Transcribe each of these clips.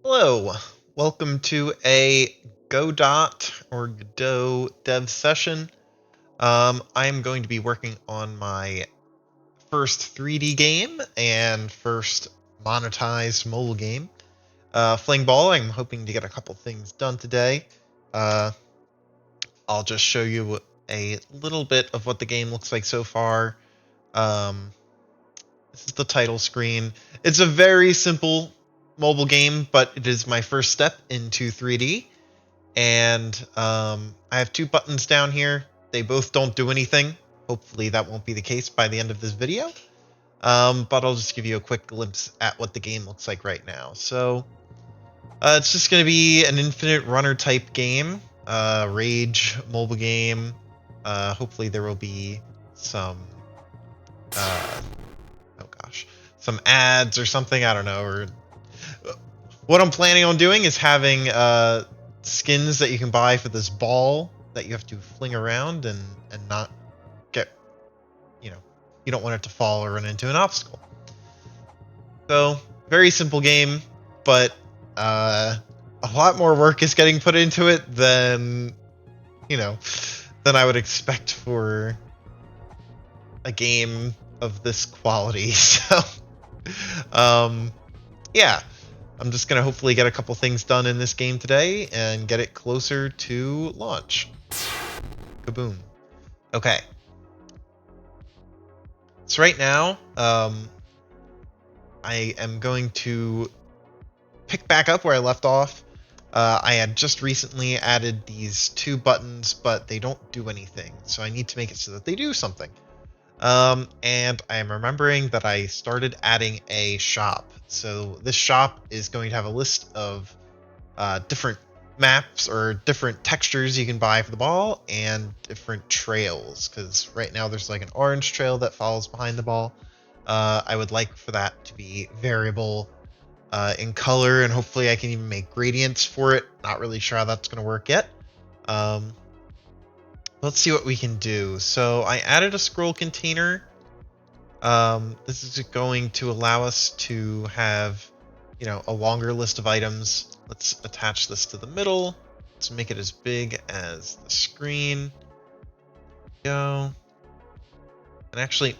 Hello, welcome to a Godot or Godot dev session. I'm going to be working on my first 3D game and first monetized mobile game, Flingball. I'm hoping to get a couple things done today. Uh, I'll just show you a little bit of what the game looks like so far. Um, this is the title screen. It's a very simple mobile game, but it is my first step into 3D. And I have two buttons down here. They both don't do anything. Hopefully that won't be the case by the end of this video. But I'll just give you a quick glimpse at what the game looks like right now. So it's just going to be an infinite runner type game, rage mobile game. Hopefully there will be some, uh, oh gosh, some ads or something. I don't know. Or what I'm planning on doing is having skins that you can buy for this ball that you have to fling around and not get, you know, you don't want it to fall or run into an obstacle. So very simple game, but a lot more work is getting put into it than you know than I would expect for a game of this quality. So um, yeah, I'm just gonna hopefully get a couple things done in this game today and get it closer to launch. Kaboom. Okay. So right now, I am going to pick back up where I left off. I had just recently added these two buttons, but they don't do anything. So I need to make it so that they do something. And I am remembering that I started adding a shop. So this shop is going to have a list of different maps or different textures you can buy for the ball and different trails, because right now there's like an orange trail that follows behind the ball. I would like for that to be variable in color, and hopefully I can even make gradients for it. Not really sure how that's going to work yet. um, let's see what we can do. So I added a scroll container. This is going to allow us to have, a longer list of items. Let's attach this to the middle. Let's make it as big as the screen. Go. And actually,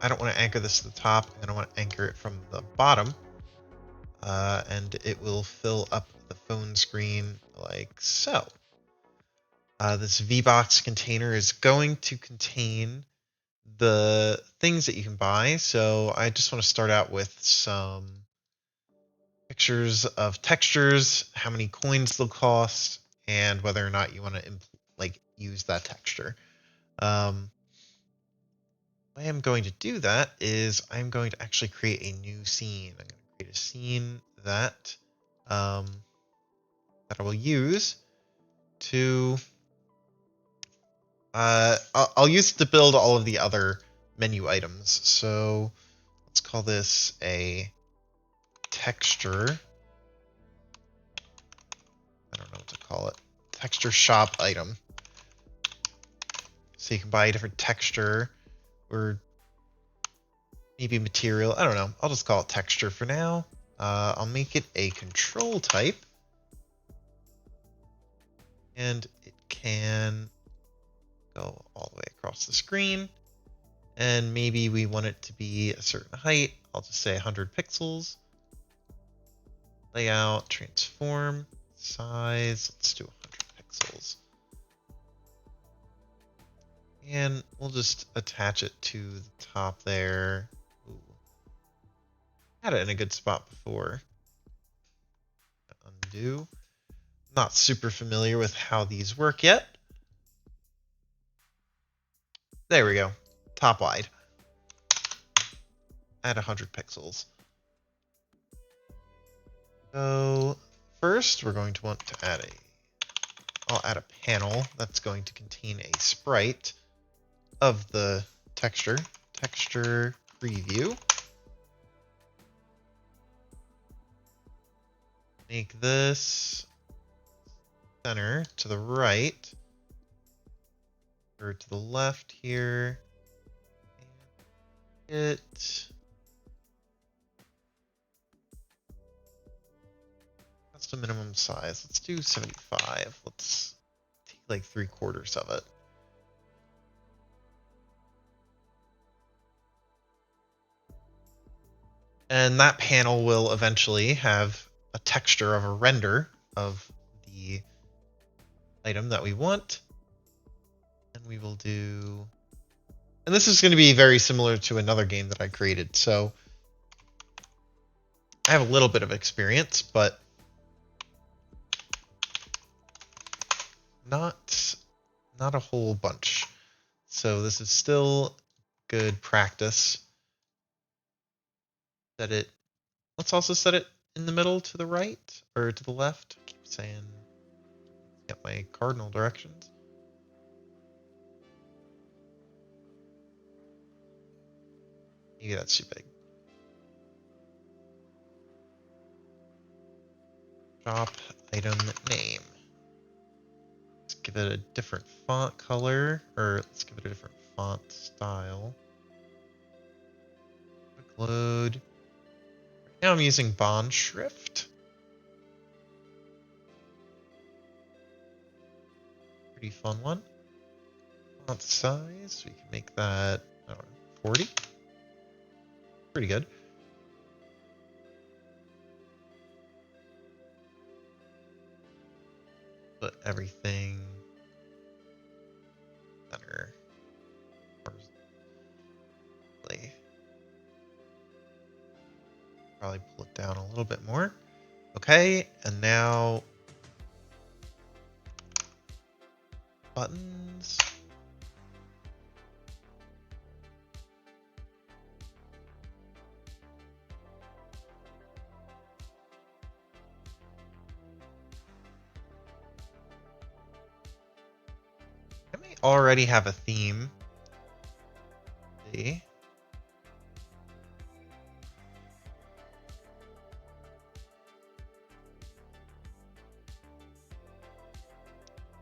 I don't want to anchor this to the top. I don't want to anchor it from the bottom. And it will fill up the phone screen like so. This VBox container is going to contain the things that you can buy. So I just want to start out with some pictures of textures, how many coins they'll cost, and whether or not you want to use that texture. Way I'm going to do that is I'm going to actually create a new scene. I'm going to create a scene that that I will use to I'll use it to build all of the other menu items. So let's call this a texture. I don't know what to call it. Texture shop item. So you can buy a different texture or maybe material. I don't know. I'll just call it texture for now. I'll make it a control type. And it can go all the way across the screen. And maybe we want it to be a certain height. I'll just say 100 pixels. Layout, transform, size. Let's do 100 pixels. And we'll just attach it to the top there. Ooh. Had it in a good spot before. Undo. Not super familiar with how these work yet. There we go. Top wide. Add 100 pixels. So first we're going to want to I'll add a panel that's going to contain a sprite of the texture. Texture preview. Make this center to the right or to the left here. And That's the minimum size. Let's do 75. Let's take like 3/4 of it. And that panel will eventually have a texture of a render of the item that we want. And we will do... And this is going to be very similar to another game that I created. So I have a little bit of experience, but not a whole bunch. So this is still good practice. Let's also set it in the middle to the right or to the left. I keep saying, get my cardinal directions. Maybe that's too big. Shop item name. Let's give it a different font color, or let's give it a different font style. Quick load. Right now I'm using bond shrift. Pretty fun one. Font size, we can make that, I don't know, 40. Pretty good. Put everything center. Probably pull it down a little bit more. Okay, and now buttons. I may already have a theme. Let's see.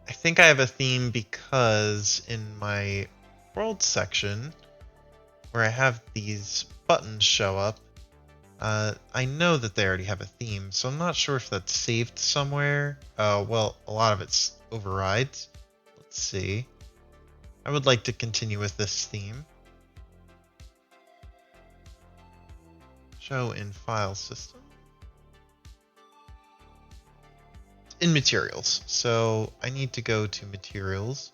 I think I have a theme because in my world section, where I have these buttons show up, I know that they already have a theme, so I'm not sure if that's saved somewhere. Well, a lot of it's overrides. Let's see. I would like to continue with this theme. Show in file system. In materials. So I need to go to materials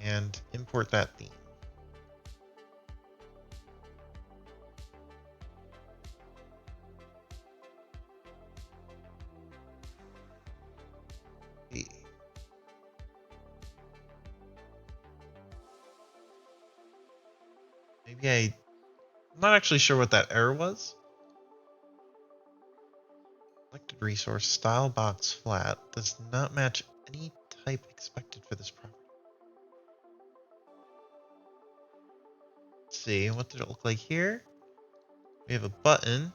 and import that theme. I'm not actually sure what that error was. Selected resource style box flat does not match any type expected for this property. Let's see, what did it look like here? We have a button.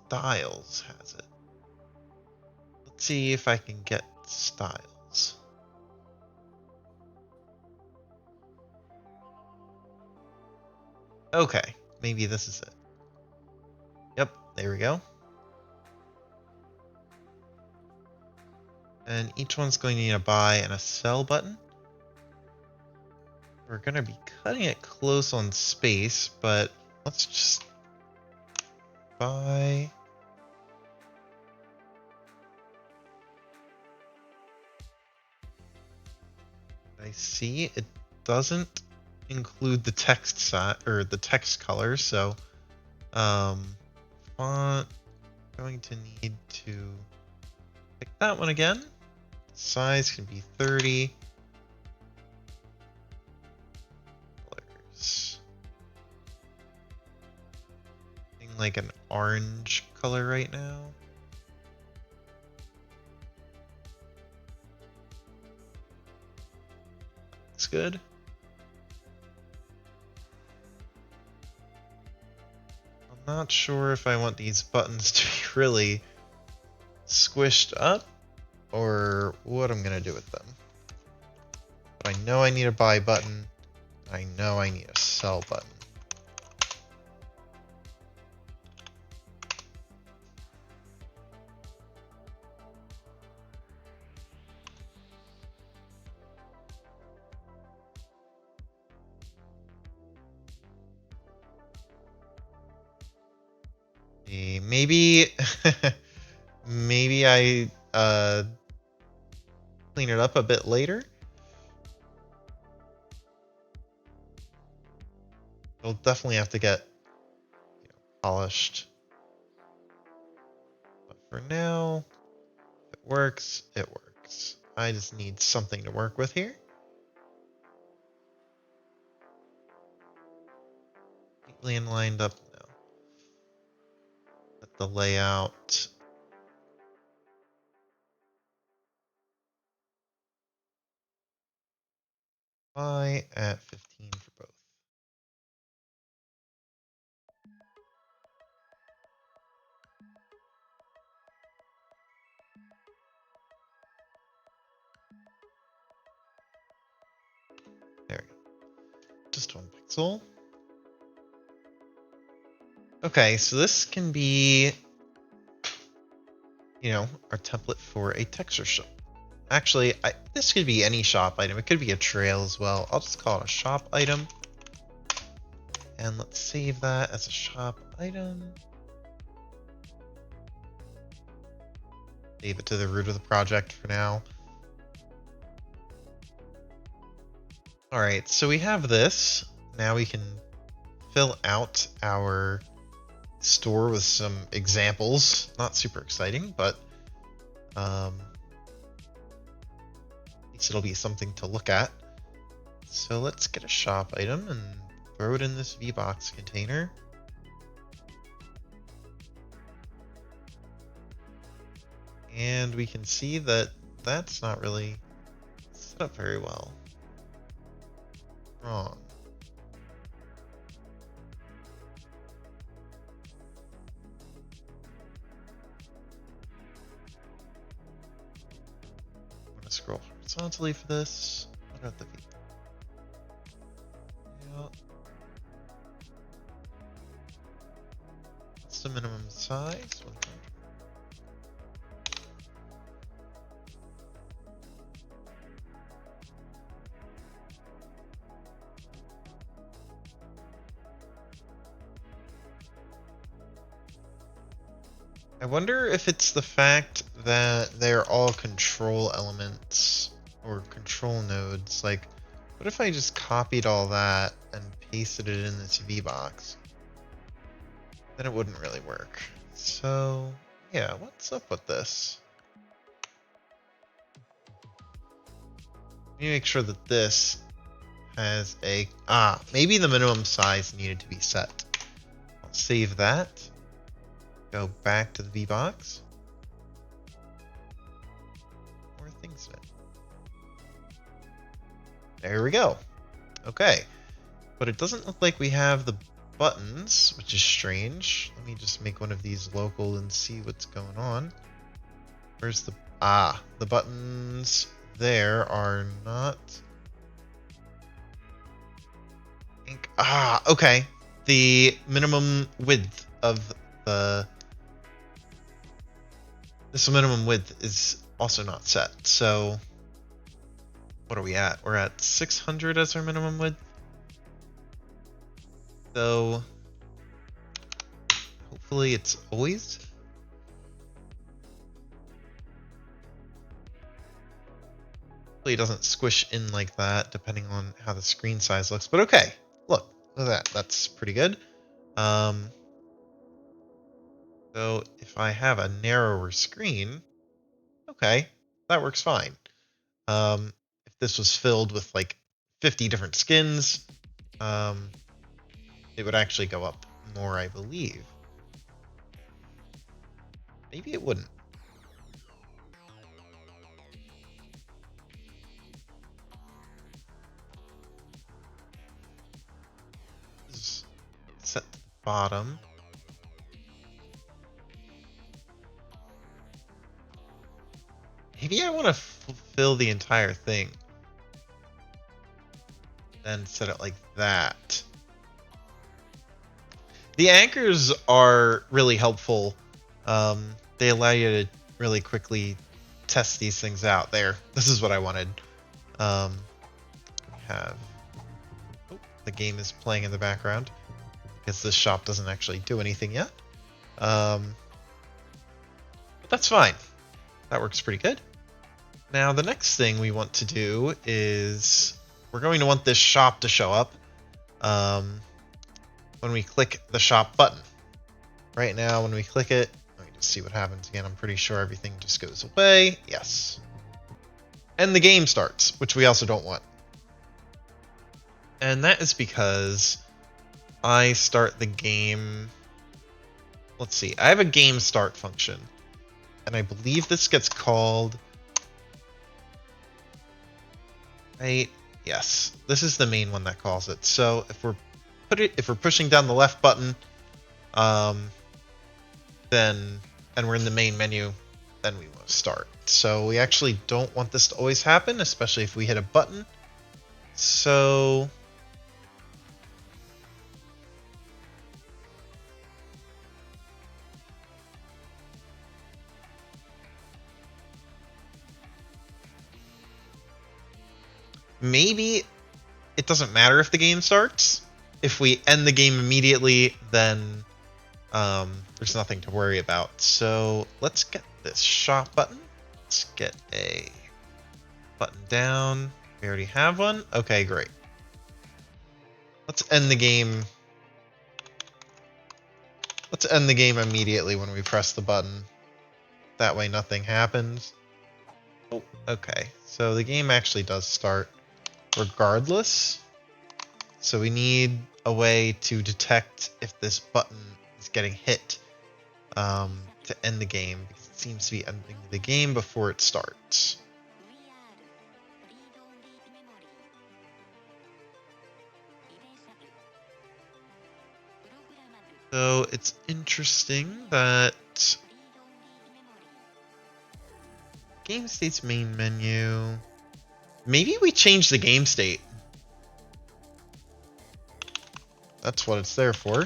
Styles has it. Let's see if I can get styles. Okay, maybe this is it. Yep, there we go. And each one's going to need a buy and a sell button. We're going to be cutting it close on space, but let's just buy. I see it doesn't include the text size or the text color, so font, going to need to pick that one again. Size can be 30. Colors. Like an orange color right now. Looks good. I'm not sure if I want these buttons to be really squished up or what I'm gonna do with them. But I know I need a buy button. I know I need a sell button. Maybe maybe I clean it up a bit later. It'll definitely have to get polished. But for now, if it works, it works. I just need something to work with here. Neatly and lined up now. Let the layout. Y at 15 for both. There we go. Just 1 pixel. Okay, so this can be, our template for a texture shop. Actually, this could be any shop item. It could be a trail as well. I'll just call it a shop item. And let's save that as a shop item. Save it to the root of the project for now. All right, so we have this. Now we can fill out our store with some examples. Not super exciting, but at least it'll be something to look at. So let's get a shop item and throw it in this VBox container. And we can see that that's not really set up very well. Wrong. I'm gonna scroll horizontally for this. What about the V? Yeah. What's the minimum size? 100. I wonder if it's the fact that they're all control elements or control nodes. Like, what if I just copied all that and pasted it in this VBox? Then it wouldn't really work. So, yeah, what's up with this? Let me make sure that this has a... maybe the minimum size needed to be set. I'll save that. Go back to the VBox. More things in it. There we go. Okay. But it doesn't look like we have the buttons, which is strange. Let me just make one of these local and see what's going on. Where's the... the buttons there are not... okay. The minimum width of the... This minimum width is also not set, so what are we at? We're at 600 as our minimum width. So hopefully it's always. Hopefully it doesn't squish in like that depending on how the screen size looks, but okay. Look at that. That's pretty good. So if I have a narrower screen, okay, that works fine. If this was filled with like 50 different skins, it would actually go up more, I believe. Maybe it wouldn't. Set the bottom. Maybe I want to fill the entire thing. Then set it like that. The anchors are really helpful. They allow you to really quickly test these things out. There, this is what I wanted. We have... Oh, the game is playing in the background because this shop doesn't actually do anything yet. But that's fine. That works pretty good. Now, the next thing we want to do is we're going to want this shop to show up when we click the shop button. Right now, when we click it, let me just see what happens again. I'm pretty sure everything just goes away. Yes. And the game starts, which we also don't want. And that is because I start the game. Let's see. I have a game start function. And I believe this gets called. Right? Yes. This is the main one that calls it. So if we're pushing down the left button, then and we're in the main menu, then we want to start. So we actually don't want this to always happen, especially if we hit a button. So maybe it doesn't matter if the game starts. If we end the game immediately, then there's nothing to worry about. So let's get this shop button. Let's get a button down. We already have one. Okay, great. Let's end the game. Let's end the game immediately when we press the button. That way nothing happens. Oh, okay. So the game actually does start regardless. So we need a way to detect if this button is getting hit to end the game, because it seems to be ending the game before it starts. So it's interesting that game state's main menu. Maybe we change the game state. That's what it's there for.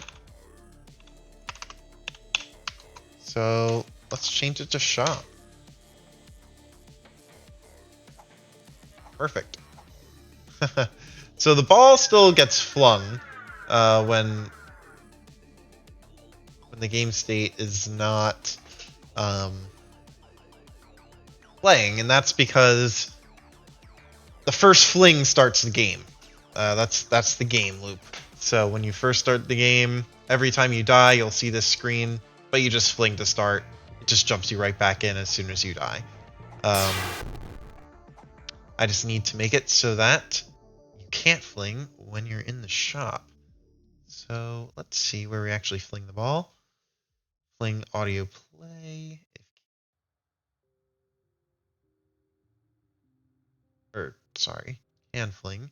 So let's change it to shop. Perfect. So the ball still gets flung when the game state is not playing, and that's because the first fling starts the game. That's the game loop. So when you first start the game, every time you die, you'll see this screen, but you just fling to start. It just jumps you right back in as soon as you die. I just need to make it so that you can't fling when you're in the shop. So let's see where we actually fling the ball. Fling audio play. Or, sorry, can fling.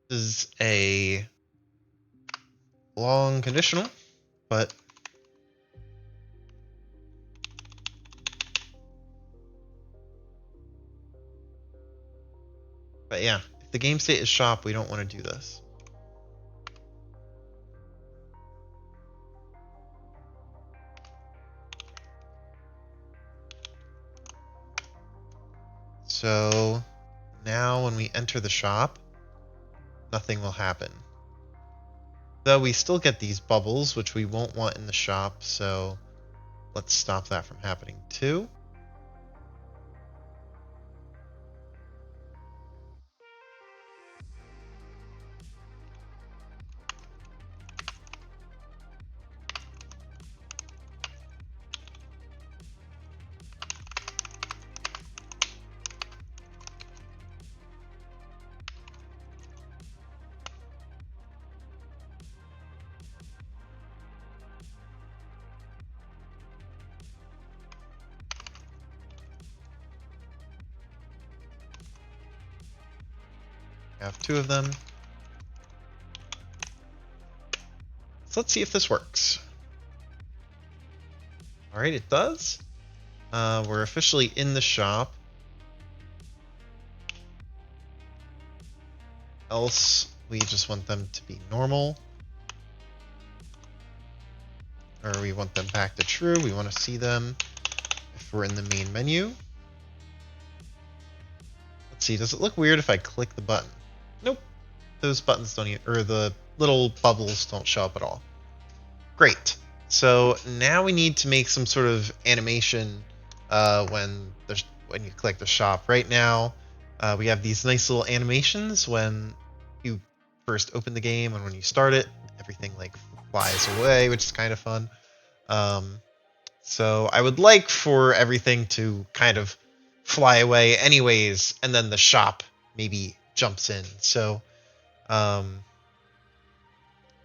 This is a long conditional, but yeah, if the game state is shop, we don't want to do this. So now when we enter the shop, nothing will happen. Though we still get these bubbles, which we won't want in the shop, so let's stop that from happening too. I have two of them. So let's see if this works. All right, it does. We're officially in the shop. Else, we just want them to be normal. Or we want them back to true. We want to see them. if we're in the main menu. Let's see, does it look weird if I click the button? Nope. Those buttons don't even, or the little bubbles don't show up at all. Great. So now we need to make some sort of animation when you click the shop. Right now, we have these nice little animations when you first open the game and when you start it, everything like flies away, which is kind of fun. So I would like for everything to kind of fly away anyways, and then the shop maybe jumps in. So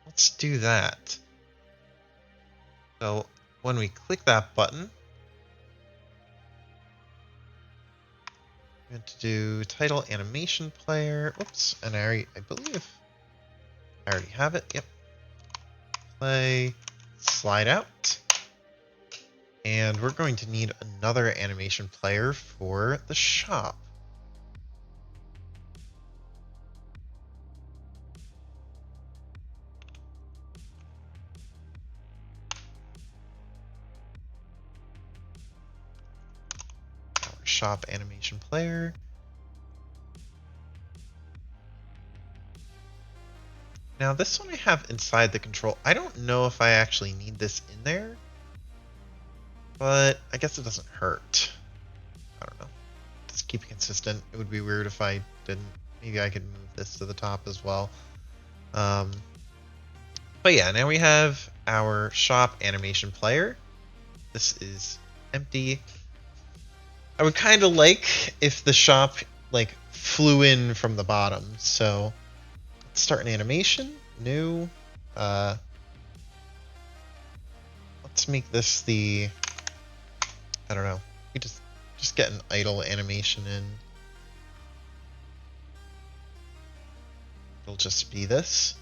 let's do that. So when we click that button, we're going to do title animation player. Oops, and I believe I already have it. Yep. Play, slide out. And we're going to need another animation player for the shop. Our shop animation player. Now this one I have inside the control. I don't know if I actually need this in there, but I guess it doesn't hurt. I don't know. Just keep it consistent. It would be weird if I didn't. Maybe I could move this to the top as well. But yeah, now we have our shop animation player. This is empty. I would kind of like if the shop like flew in from the bottom. So let's start an animation. New. Let's make this the. I don't know. We just get an idle animation in. It'll just be this.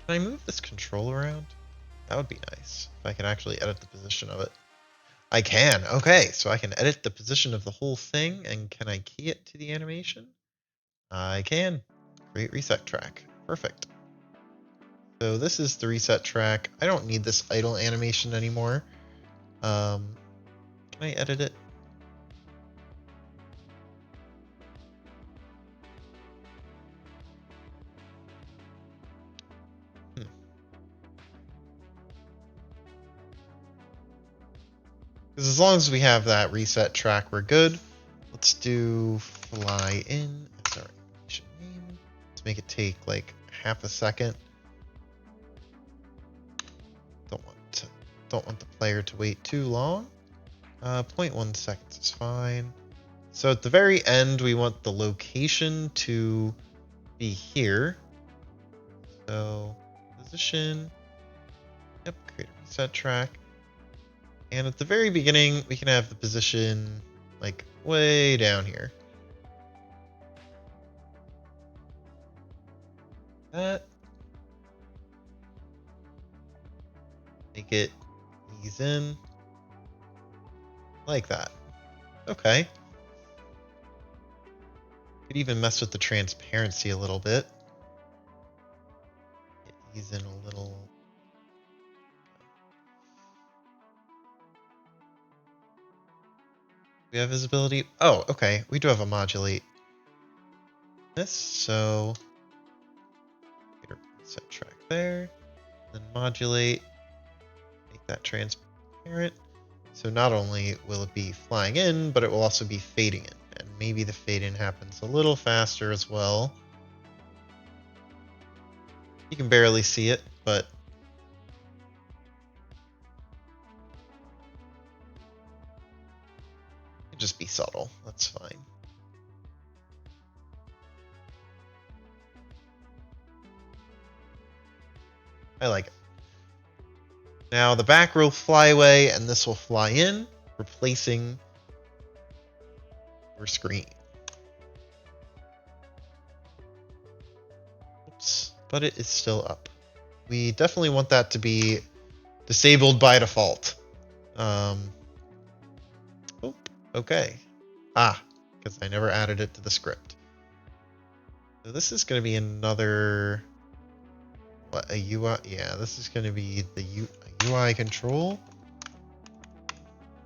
Can I move this control around? That would be nice if I can actually edit the position of it. I can. Okay, so I can edit the position of the whole thing, and can I key it to the animation? I can. Create reset track. Perfect. So this is the reset track. I don't need this idle animation anymore. Can I edit it? Because as long as we have that reset track, we're good. Let's do fly in as our animation name. Let's make it take like half a second. Don't want the player to wait too long. 0.1 seconds is fine. So at the very end, we want the location to be here. So position. Yep, create a reset track. And at the very beginning, we can have the position like way down here. That. Make it ease in. Like that. Okay. Could even mess with the transparency a little bit. Ease in a little. We have visibility. Oh, okay. We do have a modulate. This, so set track there. Then modulate. Make that transparent. So not only will it be flying in, but it will also be fading in. And maybe the fade in happens a little faster as well. You can barely see it, but just be subtle. That's fine. I like it. Now the back will fly away and this will fly in, replacing your screen. Oops, but it is still up. We definitely want that to be disabled by default. Oh, okay. Because I never added it to the script. So this is going to be another, What, a UI? Yeah, this is going to be the UI control.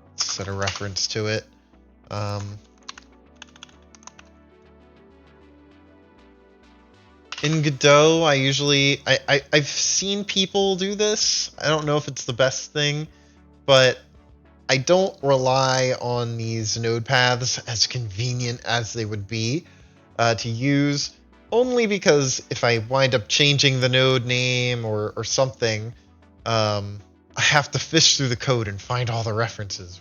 Let's set a reference to it. In Godot, I've seen people do this. I don't know if it's the best thing, but I don't rely on these node paths, as convenient as they would be to use, only because if I wind up changing the node name or something, I have to fish through the code and find all the references.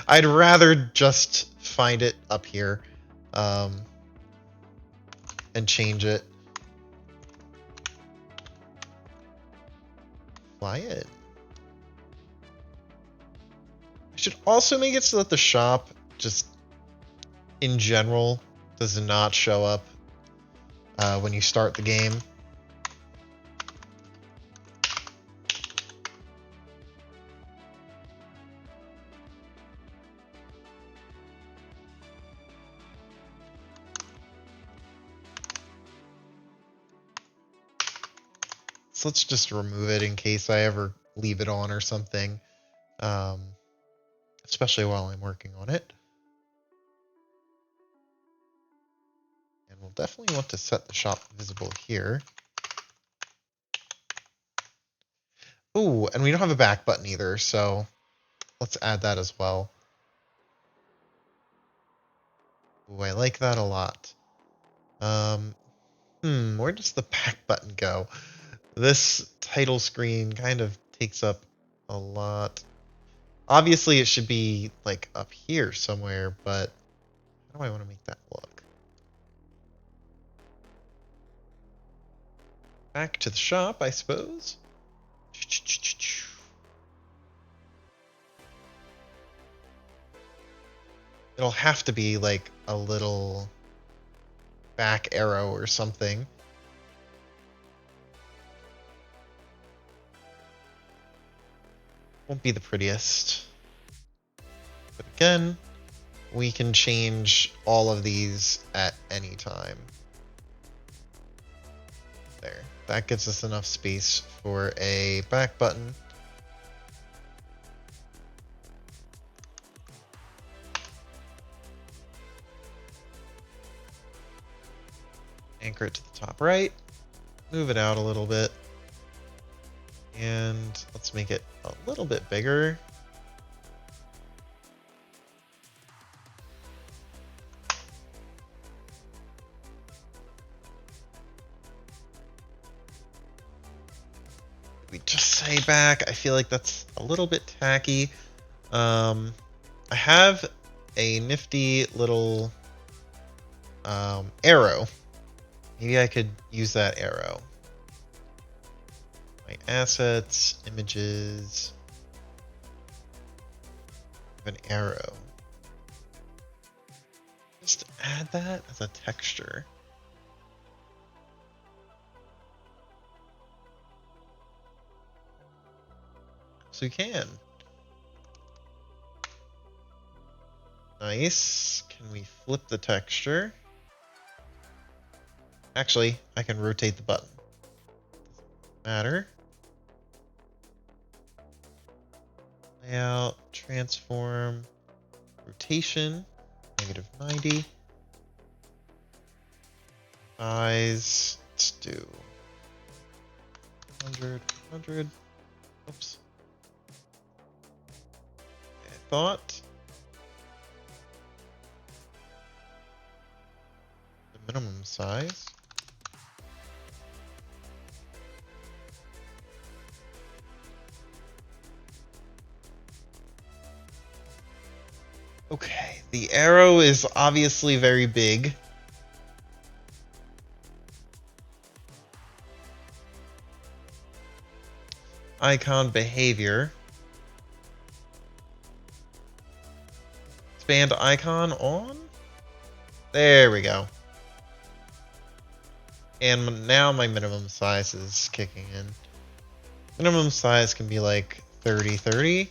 I'd rather just find it up here and change it. Fly it. I should also make it so that the shop just in general does not show up when you start the game. So let's just remove it in case I ever leave it on or something, especially while I'm working on it. And we'll definitely want to set the shop visible here. Ooh, and we don't have a back button either, so let's add that as well. Ooh, I like that a lot. Where does the back button go? This title screen kind of takes up a lot. Obviously, it should be like up here somewhere, but how do I want to make that look? Back to the shop, I suppose. It'll have to be like a little back arrow or something. Won't be the prettiest. But again, we can change all of these at any time. There. That gives us enough space for a back button. Anchor it to the top right. Move it out a little bit. And let's make it a little bit bigger. We just say back. I feel like that's a little bit tacky. I have a nifty little arrow. Maybe I could use that arrow. My assets, images, an arrow. Just add that as a texture. So you can. Nice. Can we flip the texture? Actually, I can rotate the button. Doesn't matter. Layout, transform, rotation, -90. Size, let's do 100, 100. Oops. I thought the minimum size. Okay, the arrow is obviously very big. Icon behavior. Expand icon on. There we go. And now my minimum size is kicking in. Minimum size can be like 30.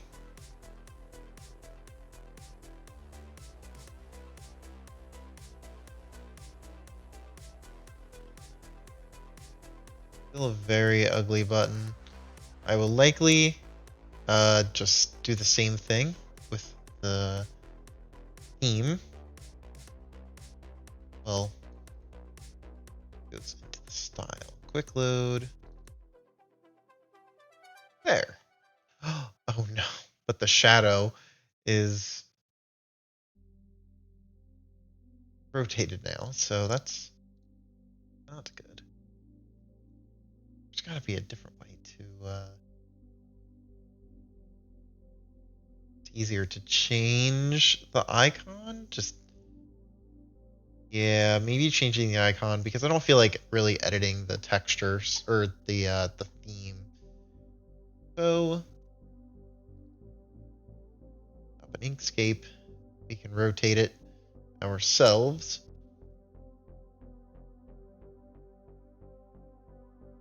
Still a very ugly button. I will likely just do the same thing with the theme. Well, goes into the style. Quick load. There. Oh no. But the shadow is rotated now, so that's not good. There's gotta be a different way to it's easier to change the icon. Just yeah, maybe changing the icon because I don't feel like really editing the textures or the theme. So up in Inkscape, we can rotate it ourselves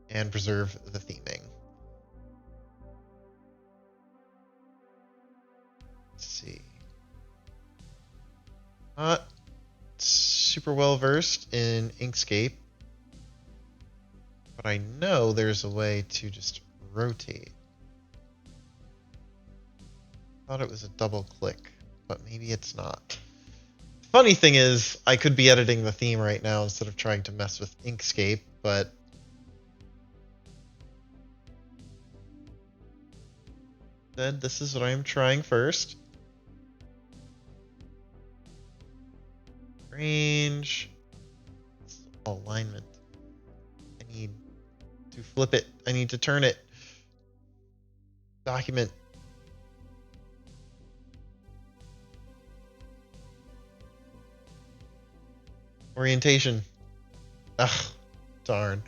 and preserve the theming. Let's see. Not super well versed in Inkscape, but I know there's a way to just rotate. Thought it was a double click, but maybe it's not. Funny thing is, I could be editing the theme right now instead of trying to mess with Inkscape, but instead, this is what I'm trying first. Range. Alignment. I need to flip it. I need to turn it. Document. Orientation. Ugh, darn.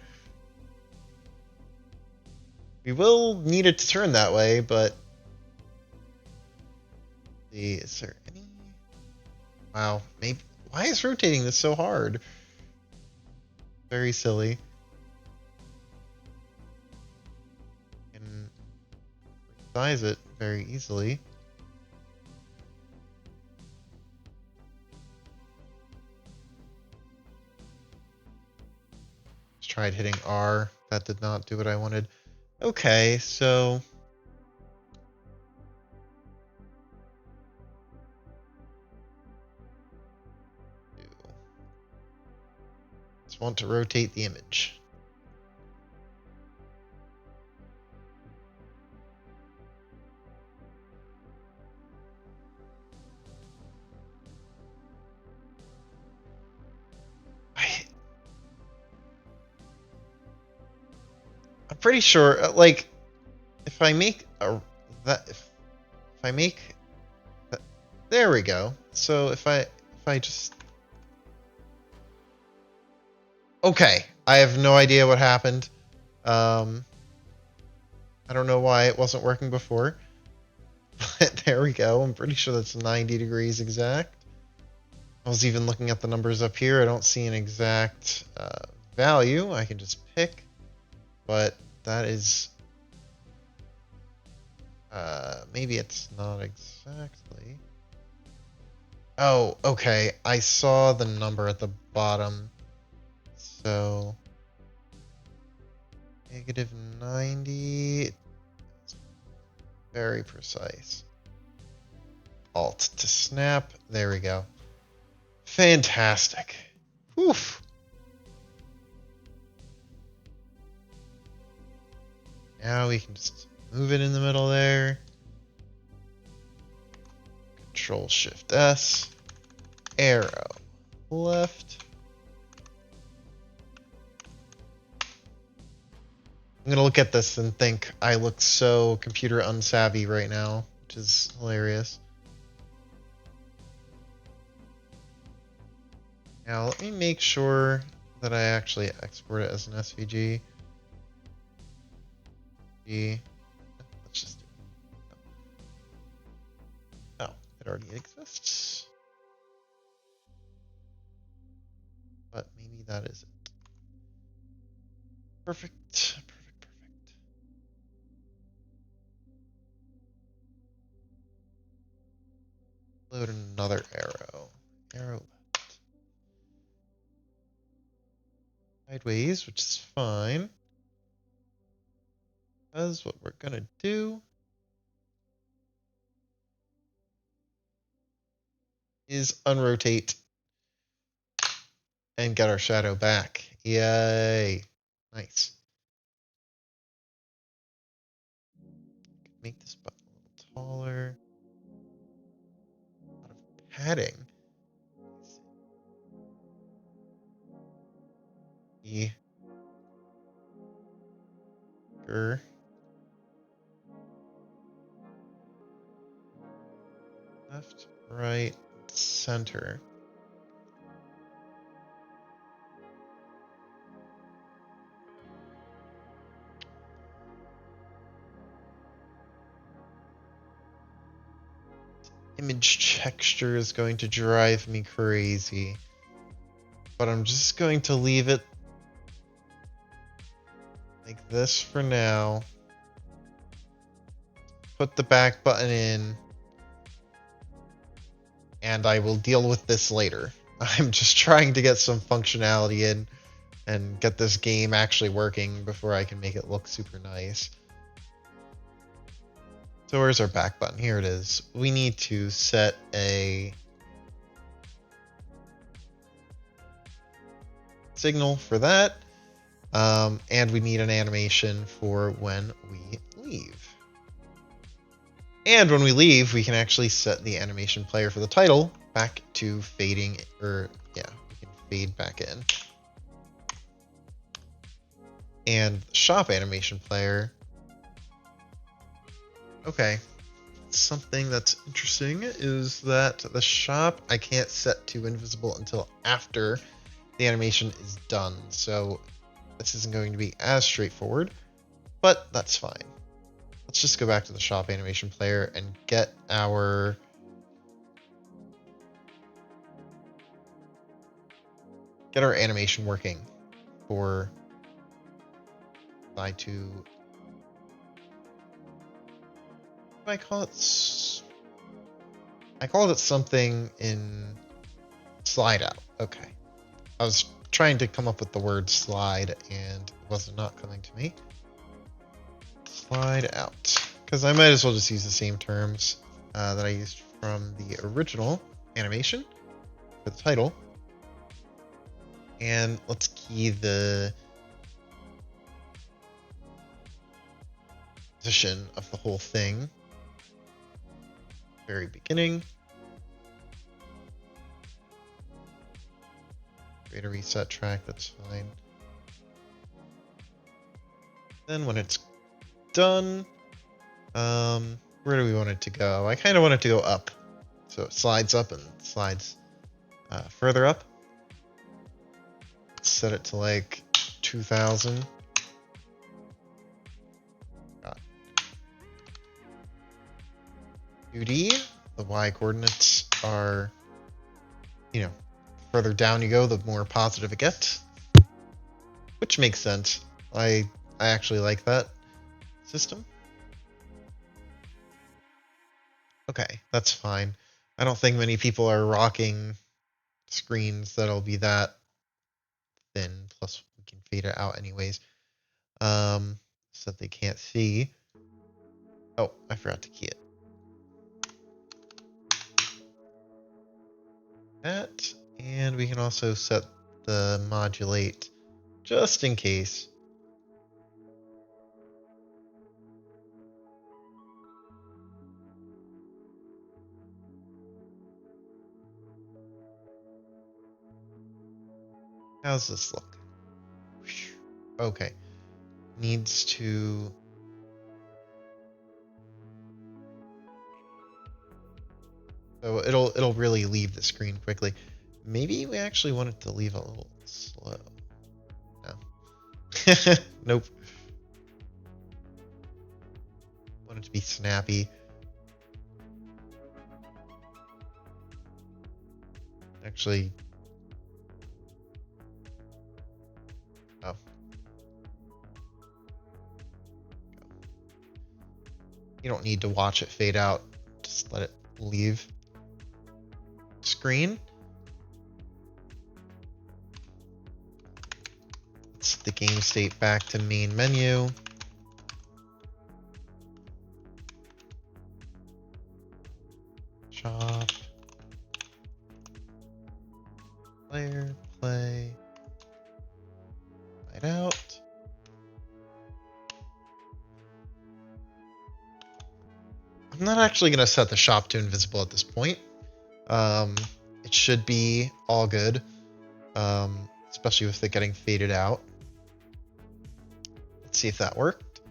We will need it to turn that way, but is there any? Wow, maybe. Why is rotating this so hard? Very silly. Can resize it very easily. Just tried hitting R. That did not do what I wanted. Okay, so just want to rotate the image. I'm pretty sure, like, if I make a if I make there we go. So if I just okay, I have no idea what happened. I don't know why it wasn't working before, but there we go. I'm pretty sure that's 90 degrees exact. I was even looking at the numbers up here. I don't see an exact value. I can just pick, but that is maybe it's not exactly. Oh, okay. I saw the number at the bottom. So negative 90. Very precise. Alt to snap. There we go. Fantastic. Oof. Now we can just move it in the middle there. Control Shift S. Arrow left. I'm gonna look at this and think I look so computer unsavvy right now, which is hilarious. Now let me make sure that I actually export it as an SVG. Let's just do it. Oh, it already exists. But maybe that is it. Perfect. Load another arrow. Arrow left. Sideways, which is fine. Because what we're gonna do is unrotate and get our shadow back. Yay. Nice. Make this button a little taller. A lot of padding. Bigger. Left, right, center. Image texture is going to drive me crazy. But I'm just going to leave it like this for now. Put the back button in. And I will deal with this later. I'm just trying to get some functionality in and get this game actually working before I can make it look super nice. So where's our back button? Here it is. We need to set a signal for that. And we need an animation for when we leave. And when we leave, we can actually set the animation player for the title back to fading, or yeah, we can fade back in. And shop animation player. Okay. Something that's interesting is that the shop I can't set to invisible until after the animation is done. So this isn't going to be as straightforward, but that's fine. Let's just go back to the shop animation player and get our animation working for slide to. What do I call it? I called it something in slide out. Okay. I was trying to come up with the word slide and it was not coming to me. Slide out. Because I might as well just use the same terms that I used from the original animation for the title. And let's key the position of the whole thing. Very beginning. Create a reset track, that's fine. Then when it's done, where do we want it to go? I kind of want it to go up. So it slides up and slides further up. Set it to like 2000. Got 2D. The Y coordinates are, further down you go, the more positive it gets. Which makes sense. I actually like that system. Okay, that's fine. I don't think many people are rocking screens that'll be that thin. Plus, we can fade it out anyways, so that they can't see. Oh, I forgot to key it. That, and we can also set the modulate just in case. How's this look? Okay. Needs to. So it'll really leave the screen quickly. Maybe we actually want it to leave a little slow. No. Nope. Want it to be snappy. Actually. Oh. You don't need to watch it fade out. Just let it leave screen. Let's set the game state back to main menu. Shop. Player, play. Light out. I'm not actually going to set the shop to invisible at this point. It should be all good, especially with it getting faded out. Let's see if that worked.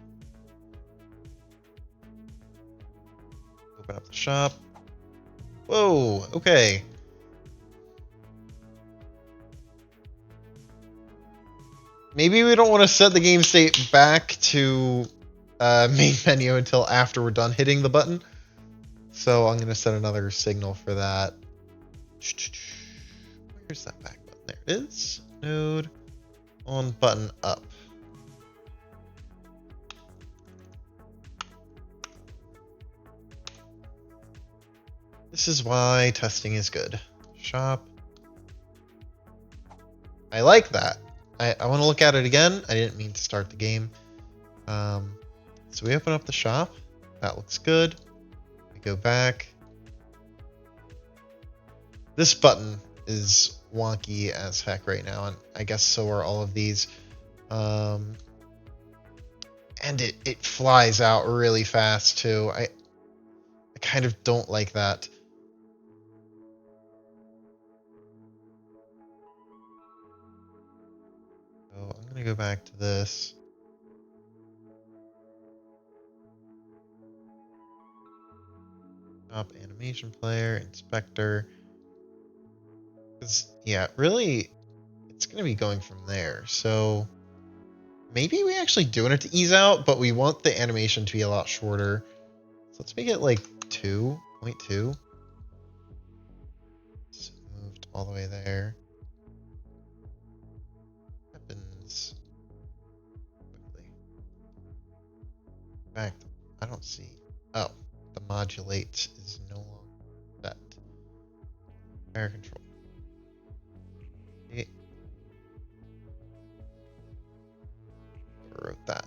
Open up the shop. Whoa, okay. Maybe we don't want to set the game state back to main menu until after we're done hitting the button. So I'm going to set another signal for that. Where's that back button? There it is. Node on button up. This is why testing is good. Shop. I like that. I want to look at it again. I didn't mean to start the game. So we open up the shop. That looks good. We go back. This button is wonky as heck right now, and I guess so are all of these. And it flies out really fast too. I kind of don't like that. So I'm gonna go back to this. Shop animation player, inspector. Because, yeah, really, it's going to be going from there. So maybe we actually do want it to ease out, but we want the animation to be a lot shorter. So let's make it like 2.2. It's moved all the way there. Happens quickly. In fact, I don't see. Oh, the modulate is no longer set. Air control. Okay. I wrote that.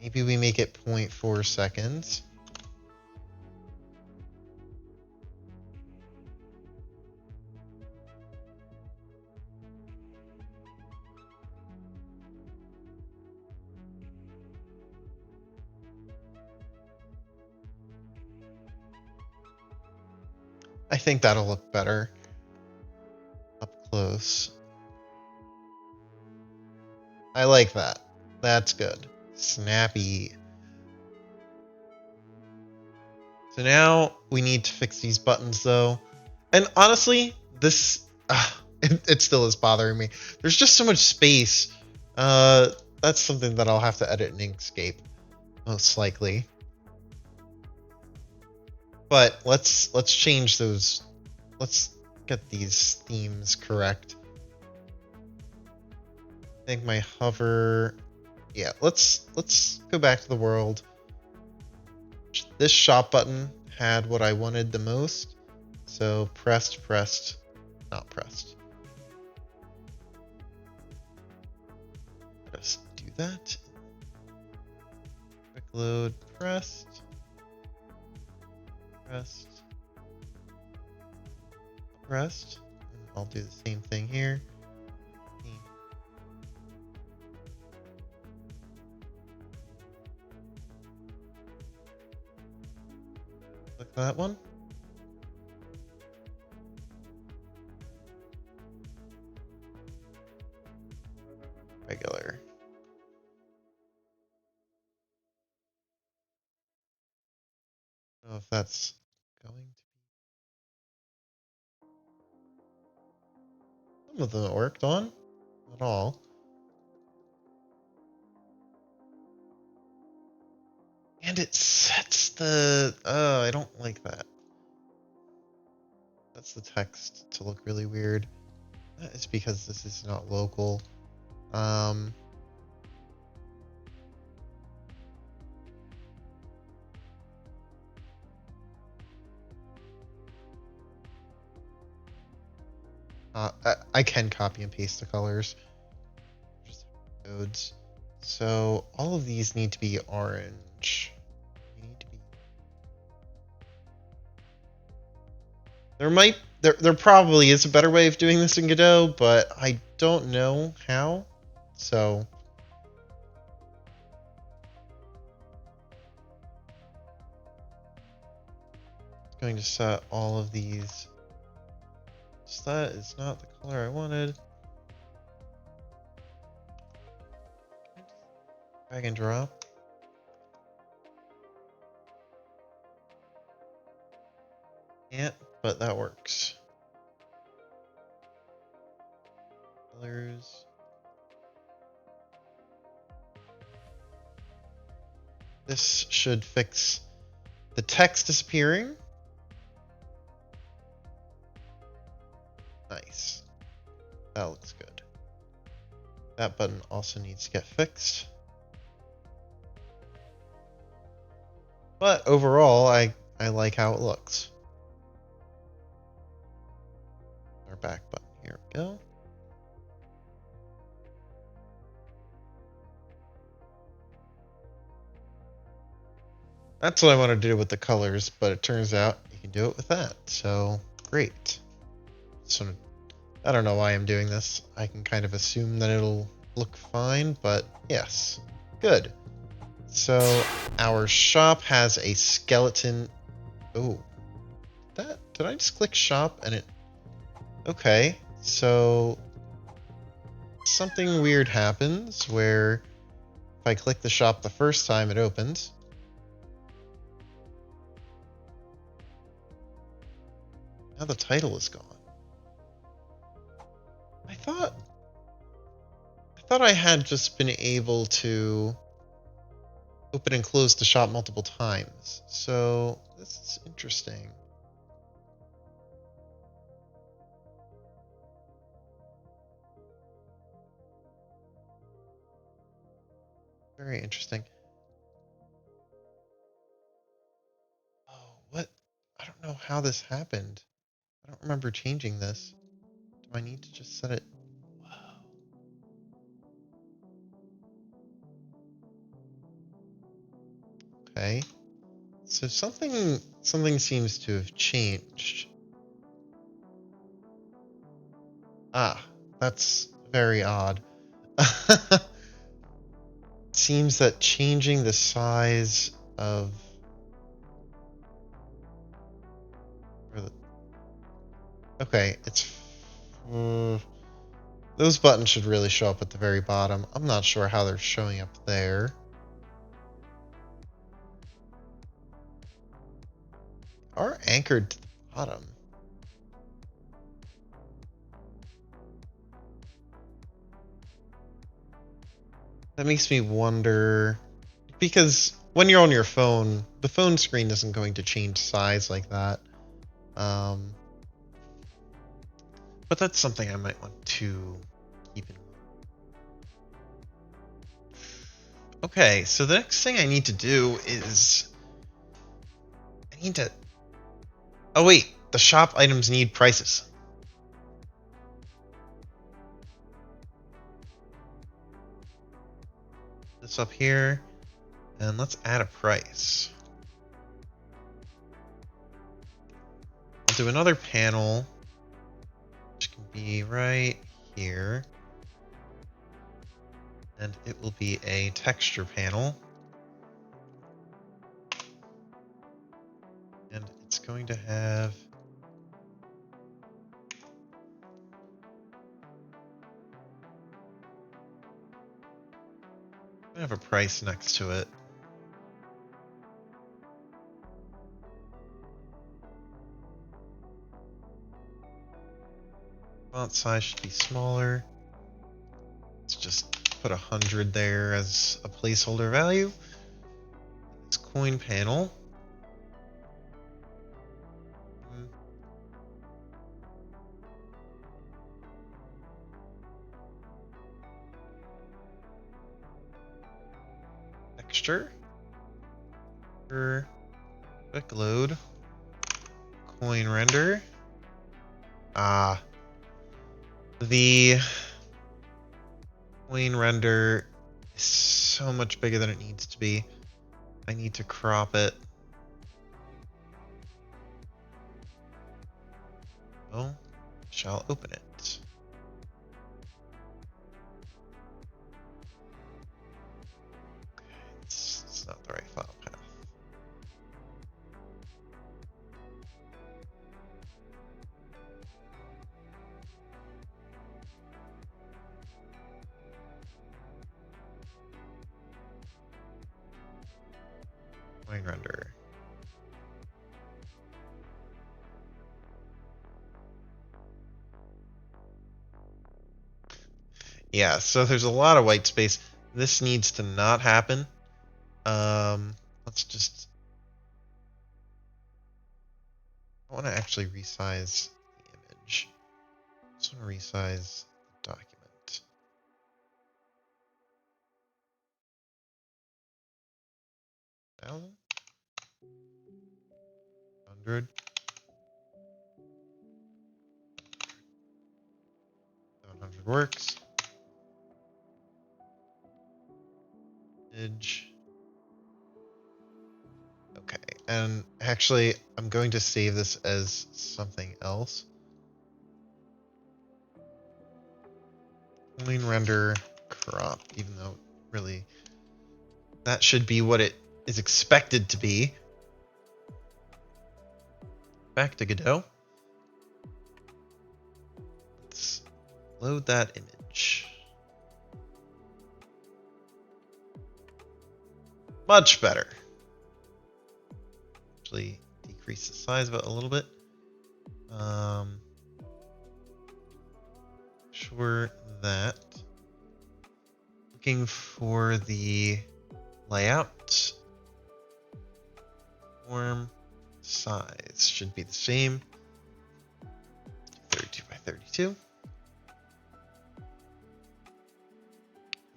Maybe we make it 0.4 seconds. I think that'll look better up close. I like that. That's good. Snappy. So now we need to fix these buttons though. And honestly, this it still is bothering me. There's just so much space. That's something that I'll have to edit in Inkscape, most likely. But let's change those. Let's get these themes correct. I think my hover. Yeah, let's go back to the world. This shop button had what I wanted the most. So pressed, not pressed. Just do that. Quick load, pressed. Pressed. And I'll do the same thing here. Click that one. Regular. I don't know if that's going to be. Some of them worked on. Not all. And it sets the... Oh, I don't like that. That's the text to look really weird. That is because this is not local. I can copy and paste the colors. Just codes. So all of these need to be orange. They need to be. There probably is a better way of doing this in Godot, but I don't know how. So I'm going to set all of these. So that is not the color I wanted. Drag and drop. Yeah, but that works. Colors. This should fix the text disappearing. Nice. That looks good. That button also needs to get fixed. But overall, I like how it looks. Our back button. Here we go. That's what I want to do with the colors, but it turns out you can do it with that. So great. So I don't know why I'm doing this. I can kind of assume that it'll look fine, but yes. Good. So our shop has a skeleton. Oh, did I just click shop and it? Okay, so something weird happens where if I click the shop the first time, it opens. Now the title is gone. I thought I had just been able to open and close the shop multiple times. So this is interesting. Very interesting. Oh, what? I don't know how this happened. I don't remember changing this. Do I need to just set it? Wow. Okay. So something seems to have changed. Ah, that's very odd. Seems that changing the size of okay, it's those buttons should really show up at the very bottom. I'm not sure how they're showing up there. Are anchored to the bottom. That makes me wonder, because when you're on your phone, the phone screen isn't going to change size like that. But that's something I might want to keep in mind. Okay, so the next thing I need to do is I need to. Oh wait, the shop items need prices. This up here, and let's add a price. I'll do another panel, which can be right here. And it will be a texture panel. And it's going to have a price next to it. Font size should be smaller. Let's just put 100 there as a placeholder value. This coin panel. Texture. Quick load. Coin render. The coin render is so much bigger than it needs to be. I need to crop it. Oh, shall open it. Okay, it's not the right file path. Line render. Yeah, so there's a lot of white space. This needs to not happen. Let's just. I want to actually resize the image. I just want to resize the document. 1,000? 100? 700 works. Image. Okay, and actually, I'm going to save this as something else. Line render crop, even though really that should be what it is expected to be. Back to Godot. Let's load that image. Much better. Actually, decrease the size of it a little bit. Sure that. Looking for the layout. Form size should be the same. 32 by 32.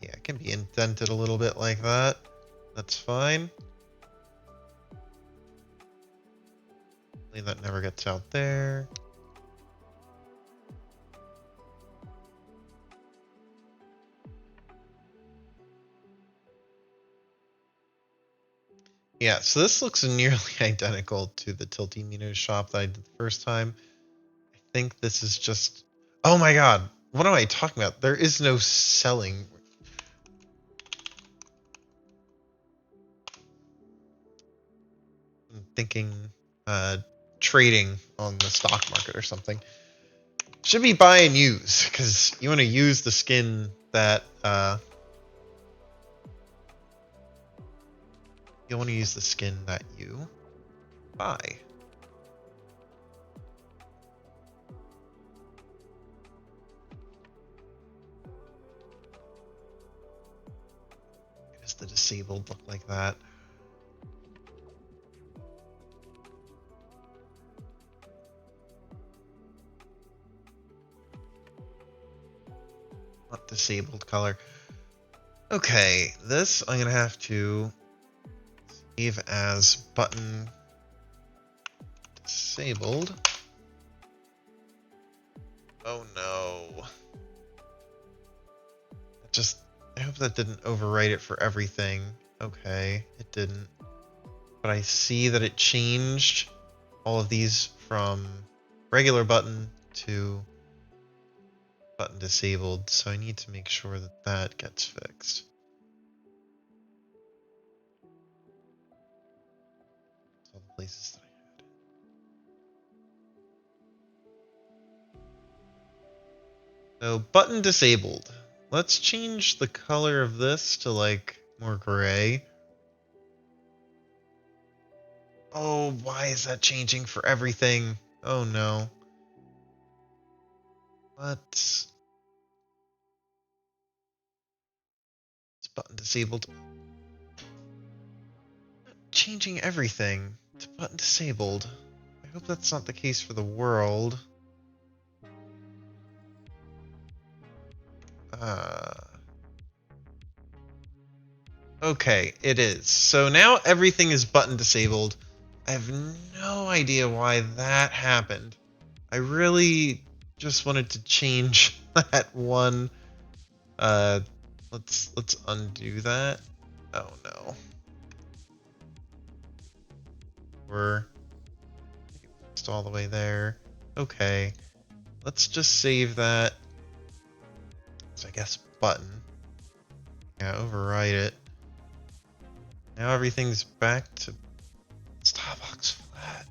Yeah, it can be indented a little bit like that. That's fine. Hopefully that never gets out there. Yeah, so this looks nearly identical to the Tiltino shop that I did the first time. I think this is just... Oh my god! What am I talking about? There is no selling. I'm thinking trading on the stock market or something. Should be buy and use, because you want to use the skin that... you want to use the skin that you buy. Does the disabled look like that? Not disabled color. Okay, this I'm gonna have to save as button disabled. Oh no. I hope that didn't overwrite it for everything. Okay, it didn't. But I see that it changed all of these from regular button to button disabled, so I need to make sure that that gets fixed. All the places that I had. So button disabled. Let's change the color of this to like more gray. Oh, why is that changing for everything? Oh no. What? It's button disabled. Changing everything to button disabled. I hope that's not the case for the world. Okay, it is. So now everything is button disabled. I have no idea why that happened. I really just wanted to change that one Let's undo that. Oh no. We're just all the way there. Okay. Let's just save that. So I guess button. Yeah, override it. Now everything's back to Starbucks flat.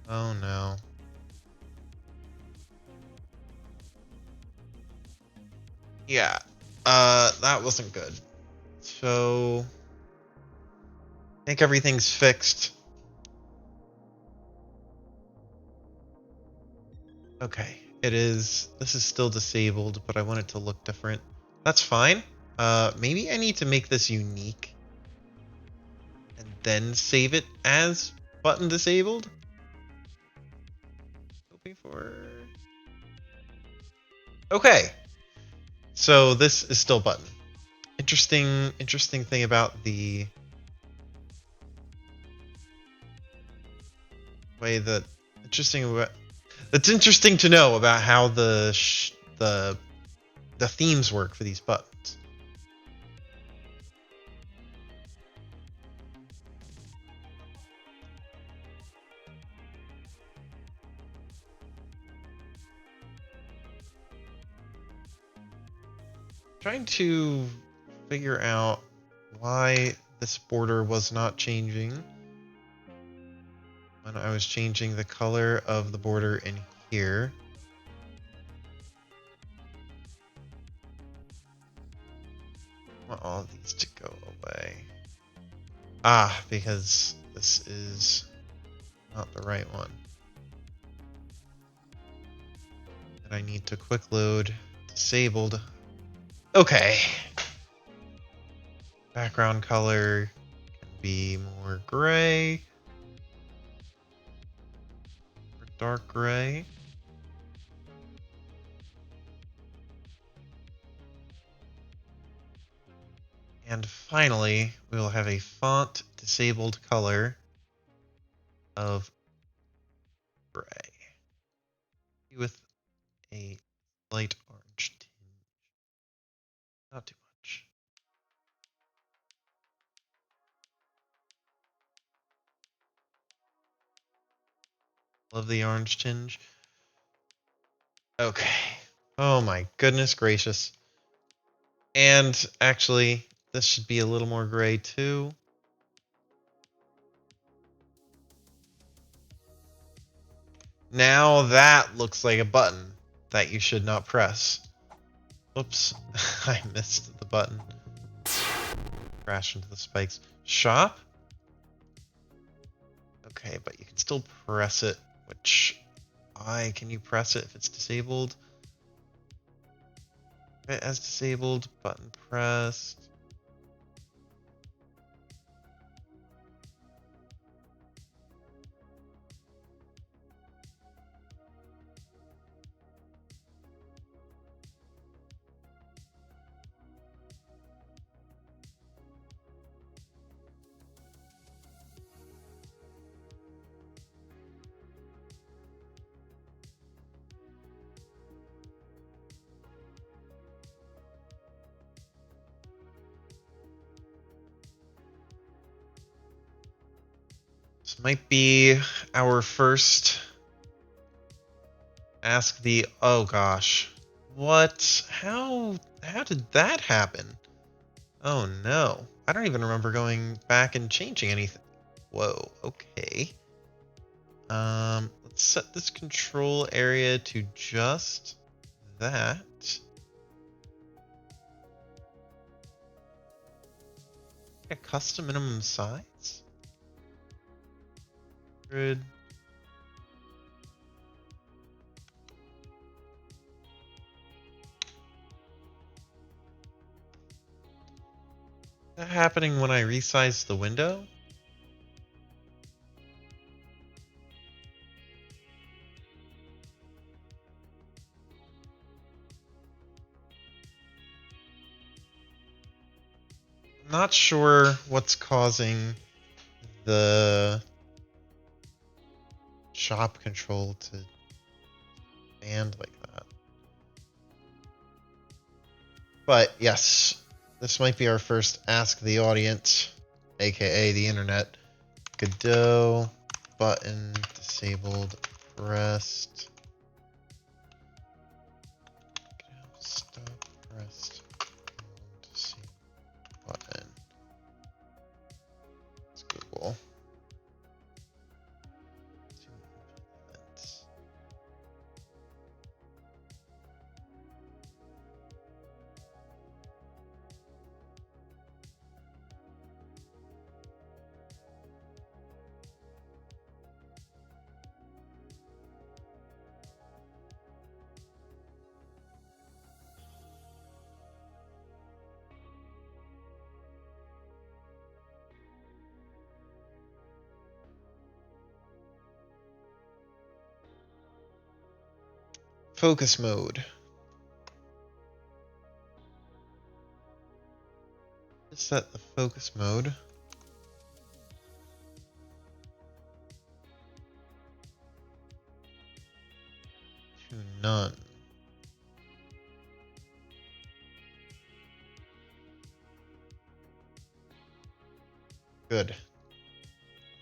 Oh no. Yeah. That wasn't good. So I think everything's fixed. Okay. It is. This is still disabled, but I want it to look different. That's fine. Maybe I need to make this unique and then save it as button disabled. Hoping for. Okay. So this is still button. Interesting thing about the way that it's interesting to know about how the themes work for these buttons. Trying to figure out why this border was not changing when I was changing the color of the border in here. I want all of these to go away. Ah, because this is not the right one. And I need to quick load disabled. Okay. Background color can be more gray or dark gray. And finally, we will have a font disabled color of gray with a light orange tinge. Not too much. Love the orange tinge. Okay. Oh my goodness gracious. And actually, this should be a little more gray too. Now that looks like a button that you should not press. Oops, I missed the button. Crash into the spikes. Shop? Okay, but you can still press it, which can you press it if it's disabled? As disabled, button pressed. This might be our first ask the, oh gosh. What? How did that happen? Oh no. I don't even remember going back and changing anything. Whoa, okay. Let's set this control area to just that. A custom minimum size? 100. Is that happening when I resize the window? I'm not sure what's causing the shop control to expand like that. But yes, this might be our first Ask the Audience, aka the internet. Godot button disabled pressed. Godot stop pressed disabled button. Let's Google. Events. Focus mode. Set the focus mode to none. Good.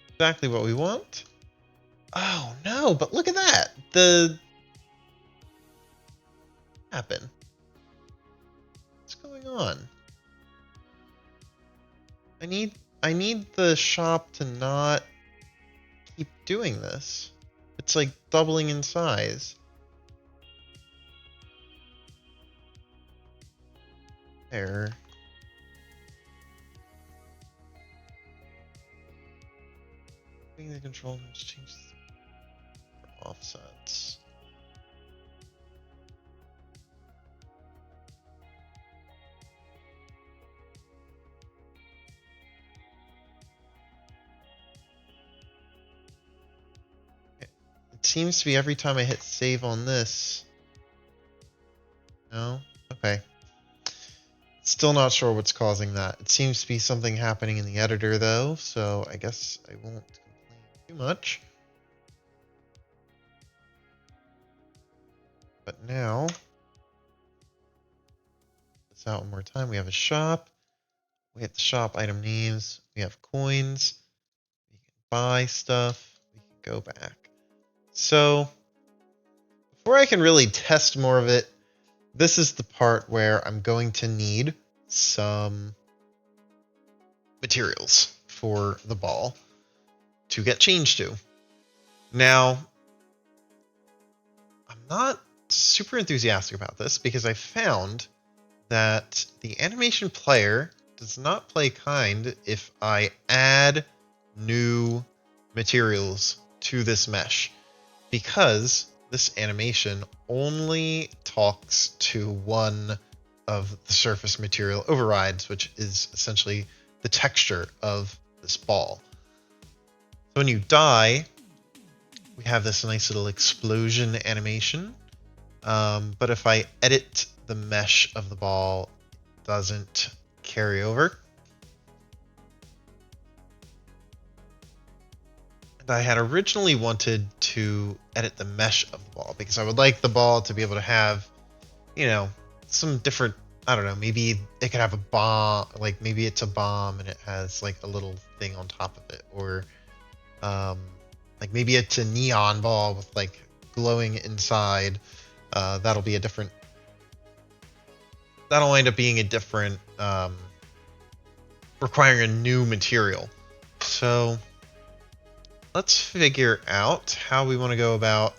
Exactly what we want. Oh no, but look at that. The happen. What's going on? I need the shop to not keep doing this. It's like doubling in size. Error. The control changes offsets. It seems to be every time I hit save on this. No? Okay. Still not sure what's causing that. It seems to be something happening in the editor though, so I guess I won't complain too much. But now, this out one more time. We have a shop. We have the shop item names. We have coins. We can buy stuff. We can go back. So, before I can really test more of it, this is the part where I'm going to need some materials for the ball to get changed to. Now, I'm not super enthusiastic about this because I found that the animation player does not play kind if I add new materials to this mesh, because this animation only talks to one of the surface material overrides, which is essentially the texture of this ball. So when you die, we have this nice little explosion animation. But if I edit the mesh of the ball, it doesn't carry over. And I had originally wanted to edit the mesh of the ball because I would like the ball to be able to have, you know, some different, I don't know, maybe it could have a bomb, like maybe it's a bomb and it has like a little thing on top of it, or like maybe it's a neon ball with like glowing inside. That'll be a different, that'll end up being a different, requiring a new material. So let's figure out how we want to go about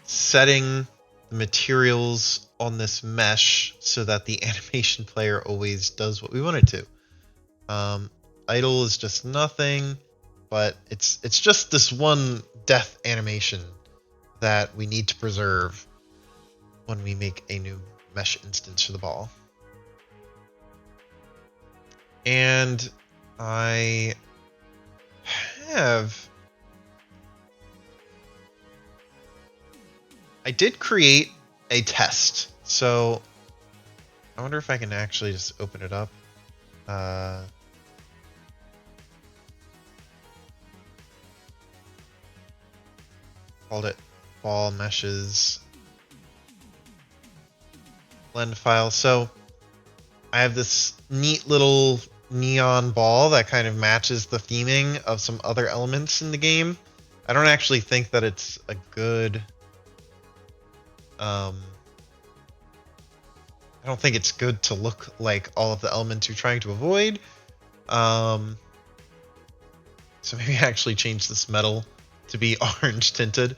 setting the materials on this mesh so that the animation player always does what we want it to. Idle is just nothing, but it's just this one death animation that we need to preserve when we make a new mesh instance for the ball. And I did create a test. So I wonder if I can actually just open it up. Called it ball meshes. blend file. So I have this neat little neon ball that kind of matches the theming of some other elements in the game. I don't actually think that it's a good... I don't think it's good to look like all of the elements you're trying to avoid. So maybe I actually change this metal to be orange tinted,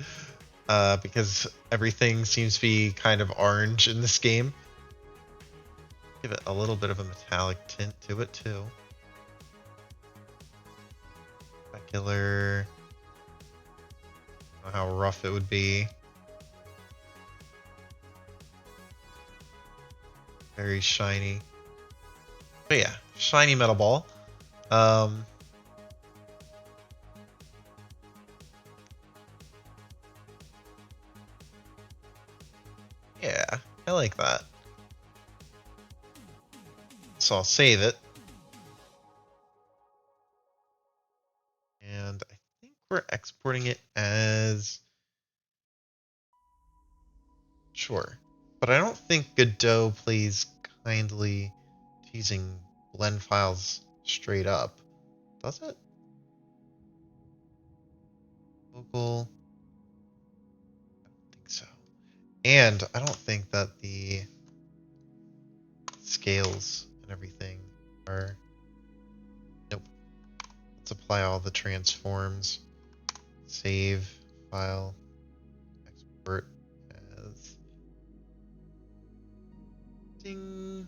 because everything seems to be kind of orange in this game. Give it a little bit of a metallic tint to it too. Specular. I don't know how rough it would be. Very shiny. But yeah, shiny metal ball. Yeah, I like that. So I'll save it. And I think we're exporting it as... Sure. But I don't think Godot plays kindly to using blend files straight up. Does it? Local? I don't think so. And I don't think that the scales and everything are... Nope. Let's apply all the transforms. Save file. Export as... Ding.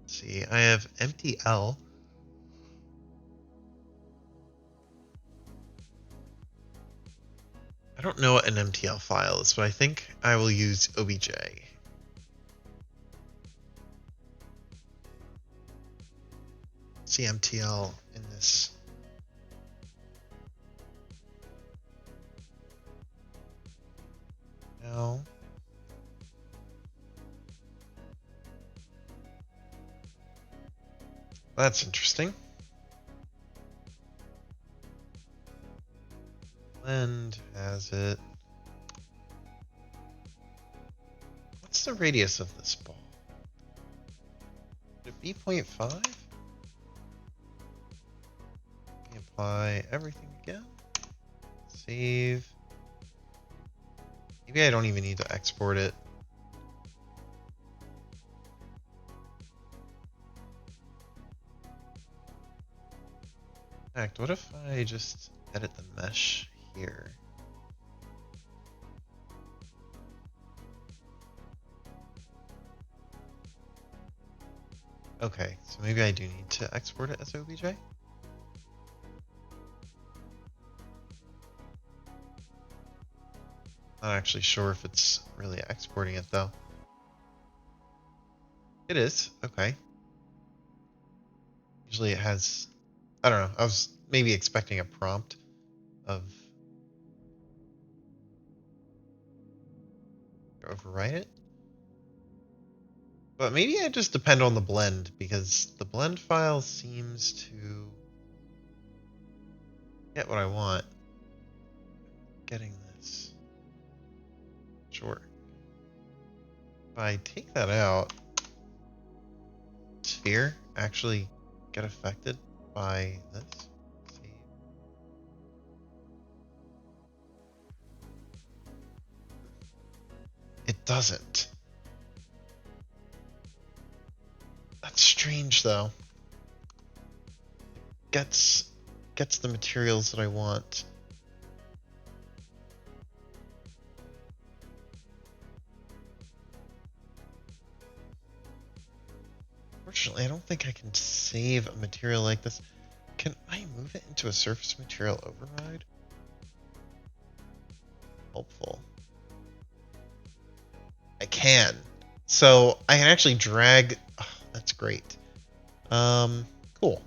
Let's see, I have empty L. I don't know what an MTL file is, but I think I will use obj. See MTL in this. No. That's interesting. Blend has it. What's the radius of this ball? Would it be 0.5? Apply everything again. Save. Maybe I don't even need to export it. In fact, what if I just edit the mesh here? Okay, so maybe I do need to export it as obj. Not actually sure if it's really exporting it though. It is, okay. Usually it has, I don't know, I was maybe expecting a prompt of overwrite it. But maybe I just depend on the blend, because the blend file seems to get what I want. Getting this. Sure. If I take that out, sphere actually get affected by this. See. It doesn't. That's strange though. Gets the materials that I want. Unfortunately, I don't think I can save a material like this. Can I move it into a surface material override? Helpful. I can. So I can actually drag. Oh, that's great. Cool.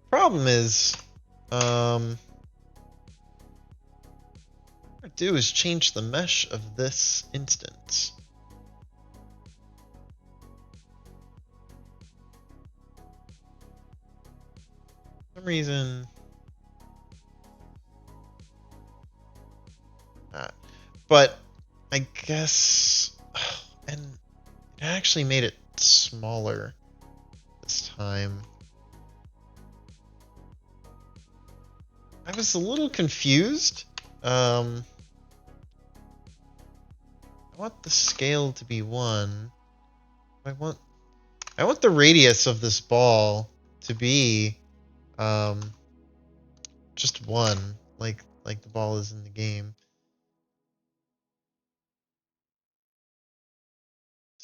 Problem is, what I do is change the mesh of this instance. For some reason, but I guess, and it actually made it smaller this time. I was a little confused. I want the scale to be 1. I want the radius of this ball to be just 1, like the ball is in the game.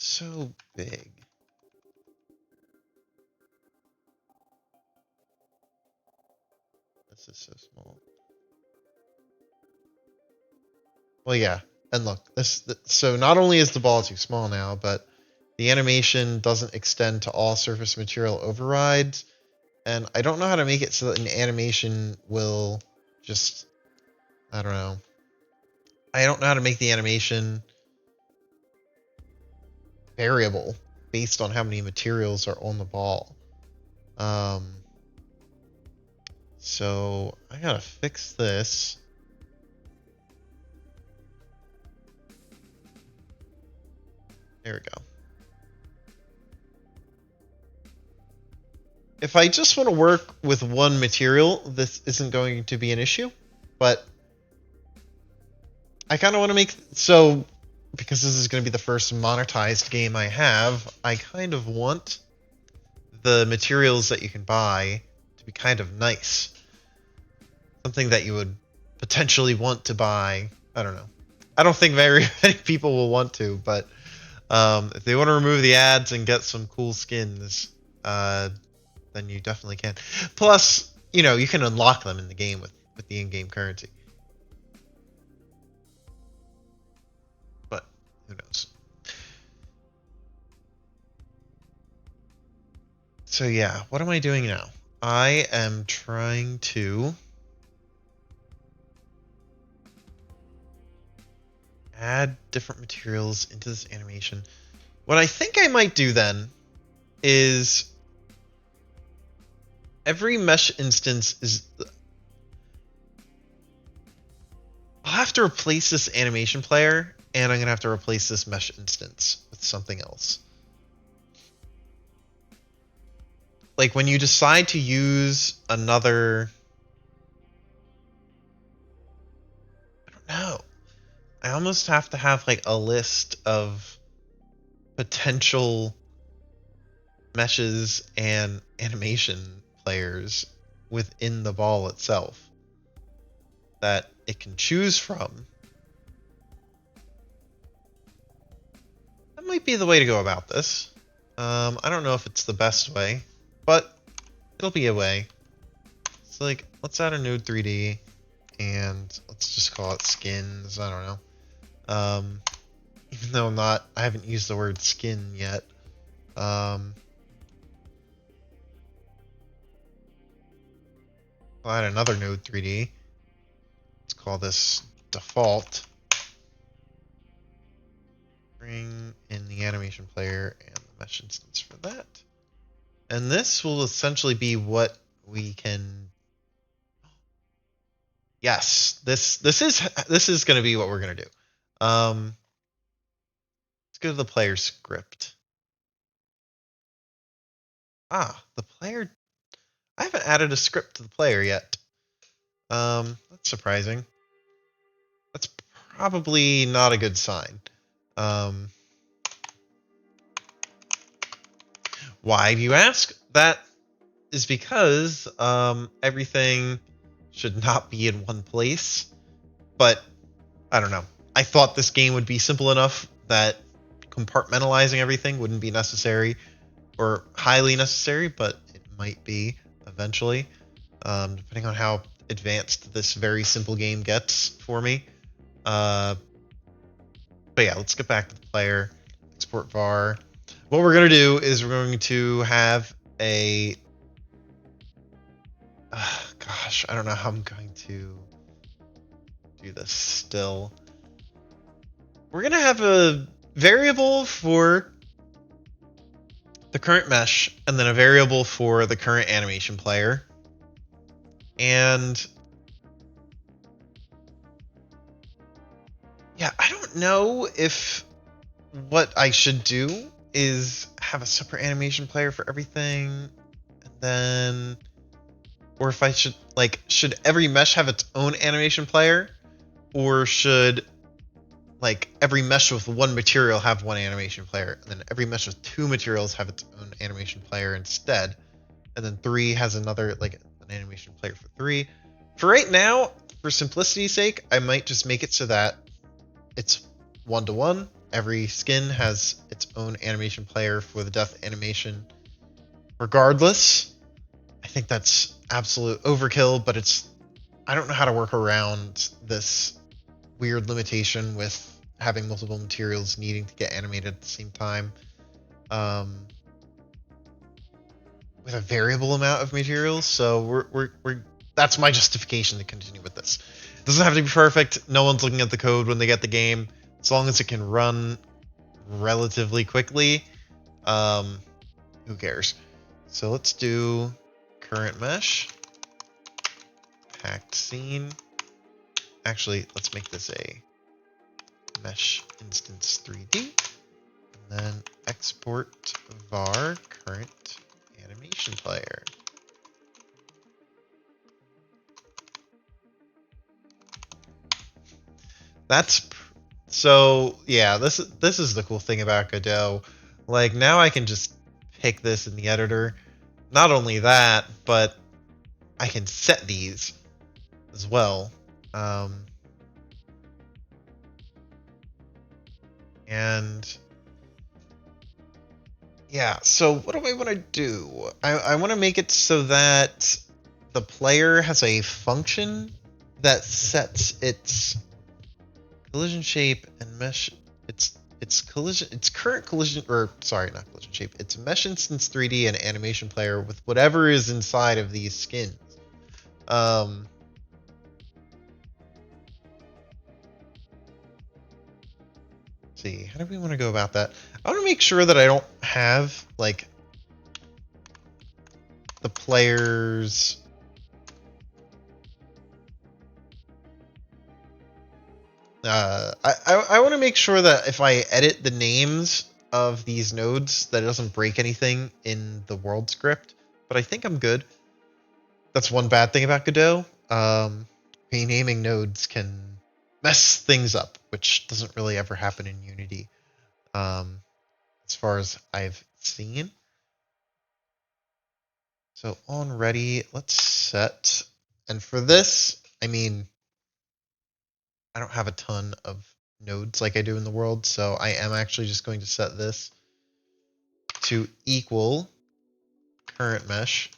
So big. This is so small. Well, yeah. And look, so not only is the ball too small now, but the animation doesn't extend to all surface material overrides. And I don't know how to make it so that an animation will just, I don't know. I don't know how to make the animation variable based on how many materials are on the ball. So I gotta fix this. There we go. If I just want to work with one material, this isn't going to be an issue, but I kind of want to make, so because this is going to be the first monetized game I have, I kind of want the materials that you can buy to be kind of nice. Something that you would potentially want to buy. I don't know. I don't think very many people will want to, but if they want to remove the ads and get some cool skins, then you definitely can. Plus, you know, you can unlock them in the game with the in-game currency. But who knows? So yeah, what am I doing now? I am trying to add different materials into this animation. What I think I might do then is every mesh instance is... I'll have to replace this animation player, and I'm going to have to replace this mesh instance with something else. Like when you decide to use another... I don't know. I almost have to have like a list of potential meshes and animation players within the ball itself that it can choose from. That might be the way to go about this. I don't know if it's the best way, but it'll be a way. It's like, let's add a node 3D and let's just call it skins. I don't know. Even though I haven't used the word skin yet. I'll add another node 3D. Let's call this default. Bring in the animation player and the mesh instance for that. And this will essentially be what we can... Yes, this is going to be what we're going to do. Let's go to the player script. The player... I haven't added a script to the player yet. That's surprising. That's probably not a good sign. Why do you ask? That is because everything should not be in one place. But I don't know. I thought this game would be simple enough that compartmentalizing everything wouldn't be necessary or highly necessary, but it might be eventually, depending on how advanced this very simple game gets for me. But yeah, let's get back to the player. Export var. What we're going to do is we're going to have a... gosh, I don't know how I'm going to do this still. We're going to have a variable for the current mesh and then a variable for the current animation player. And yeah, I don't don't know if what I should do is have a separate animation player for everything, and then, or if I should, like, should every mesh have its own animation player, or should, like, every mesh with one material have one animation player, and then every mesh with two materials have its own animation player instead, and then three has another, like, an animation player for three. For right now, for simplicity's sake, I might just make it so that it's 1-to-1. Every skin has its own animation player for the death animation regardless. I think that's absolute overkill, but I don't know how to work around this weird limitation with having multiple materials needing to get animated at the same time. With a variable amount of materials, so we're that's my justification to continue with this. It doesn't have to be perfect. No one's looking at the code when they get the game. As long as it can run relatively quickly, who cares? So let's do current mesh, packed scene. Actually, let's make this a mesh instance 3D, and then export var current animation player. That's so yeah. This is the cool thing about Godot. Like now I can just pick this in the editor. Not only that, but I can set these as well. And yeah, so what do I want to do? I want to make it so that the player has a function that sets its collision shape and mesh. Its current collision, or sorry, not collision shape. It's mesh instance 3D and animation player with whatever is inside of these skins. Um, see, how do we want to go about that? I want to make sure that I don't have like the players. I want to make sure that if I edit the names of these nodes, that it doesn't break anything in the world script. But I think I'm good. That's one bad thing about Godot. Renaming nodes can mess things up, which doesn't really ever happen in Unity, as far as I've seen. So on ready, let's set. And for this, I mean, I don't have a ton of nodes like I do in the world, so I am actually just going to set this to equal current mesh,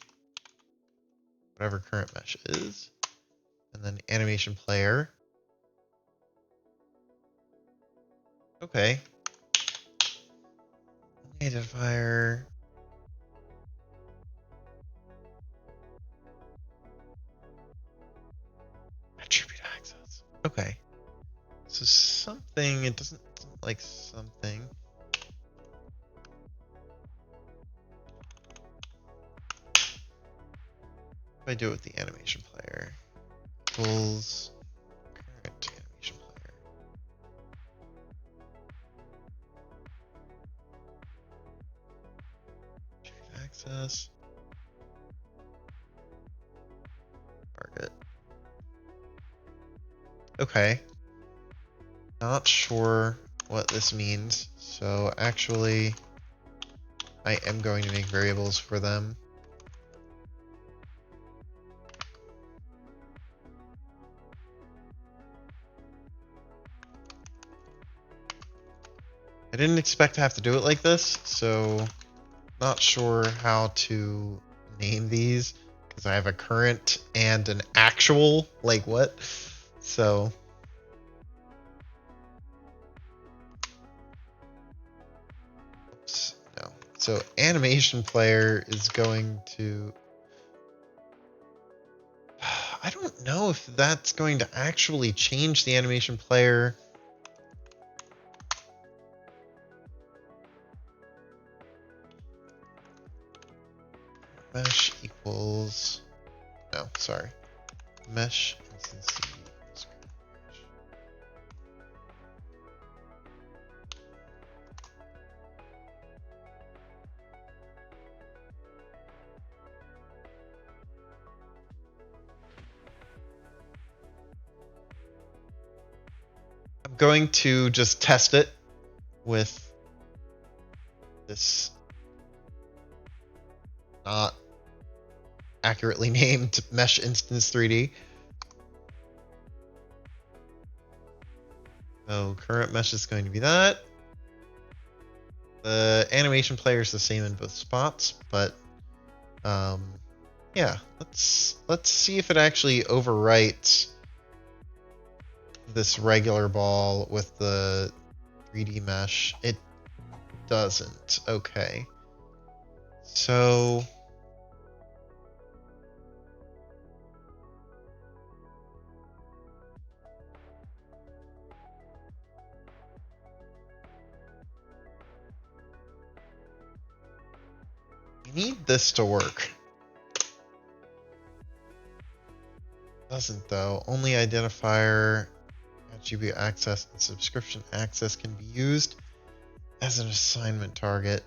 whatever current mesh is, and then animation player. Okay. Identifier. Attribute access. Okay. So something, it doesn't like something. If I do it with the animation player, equals current animation player. Attribute access. Target. Okay. Not sure what this means, so actually I am going to make variables for them. I didn't expect to have to do it like this, so not sure how to name these because I have a current and an actual, like what? So oops, no. So animation player is going to, I don't know if that's going to actually change the animation player. Mesh equals, no, sorry. Mesh instance going to just test it with this not accurately named Mesh Instance 3D. So current mesh is going to be that. The animation player is the same in both spots, but yeah, let's see if it actually overwrites this regular ball with the 3D mesh. It doesn't. Okay. So we need this to work. Doesn't though. Only identifier, attribute access, and subscription access can be used as an assignment target.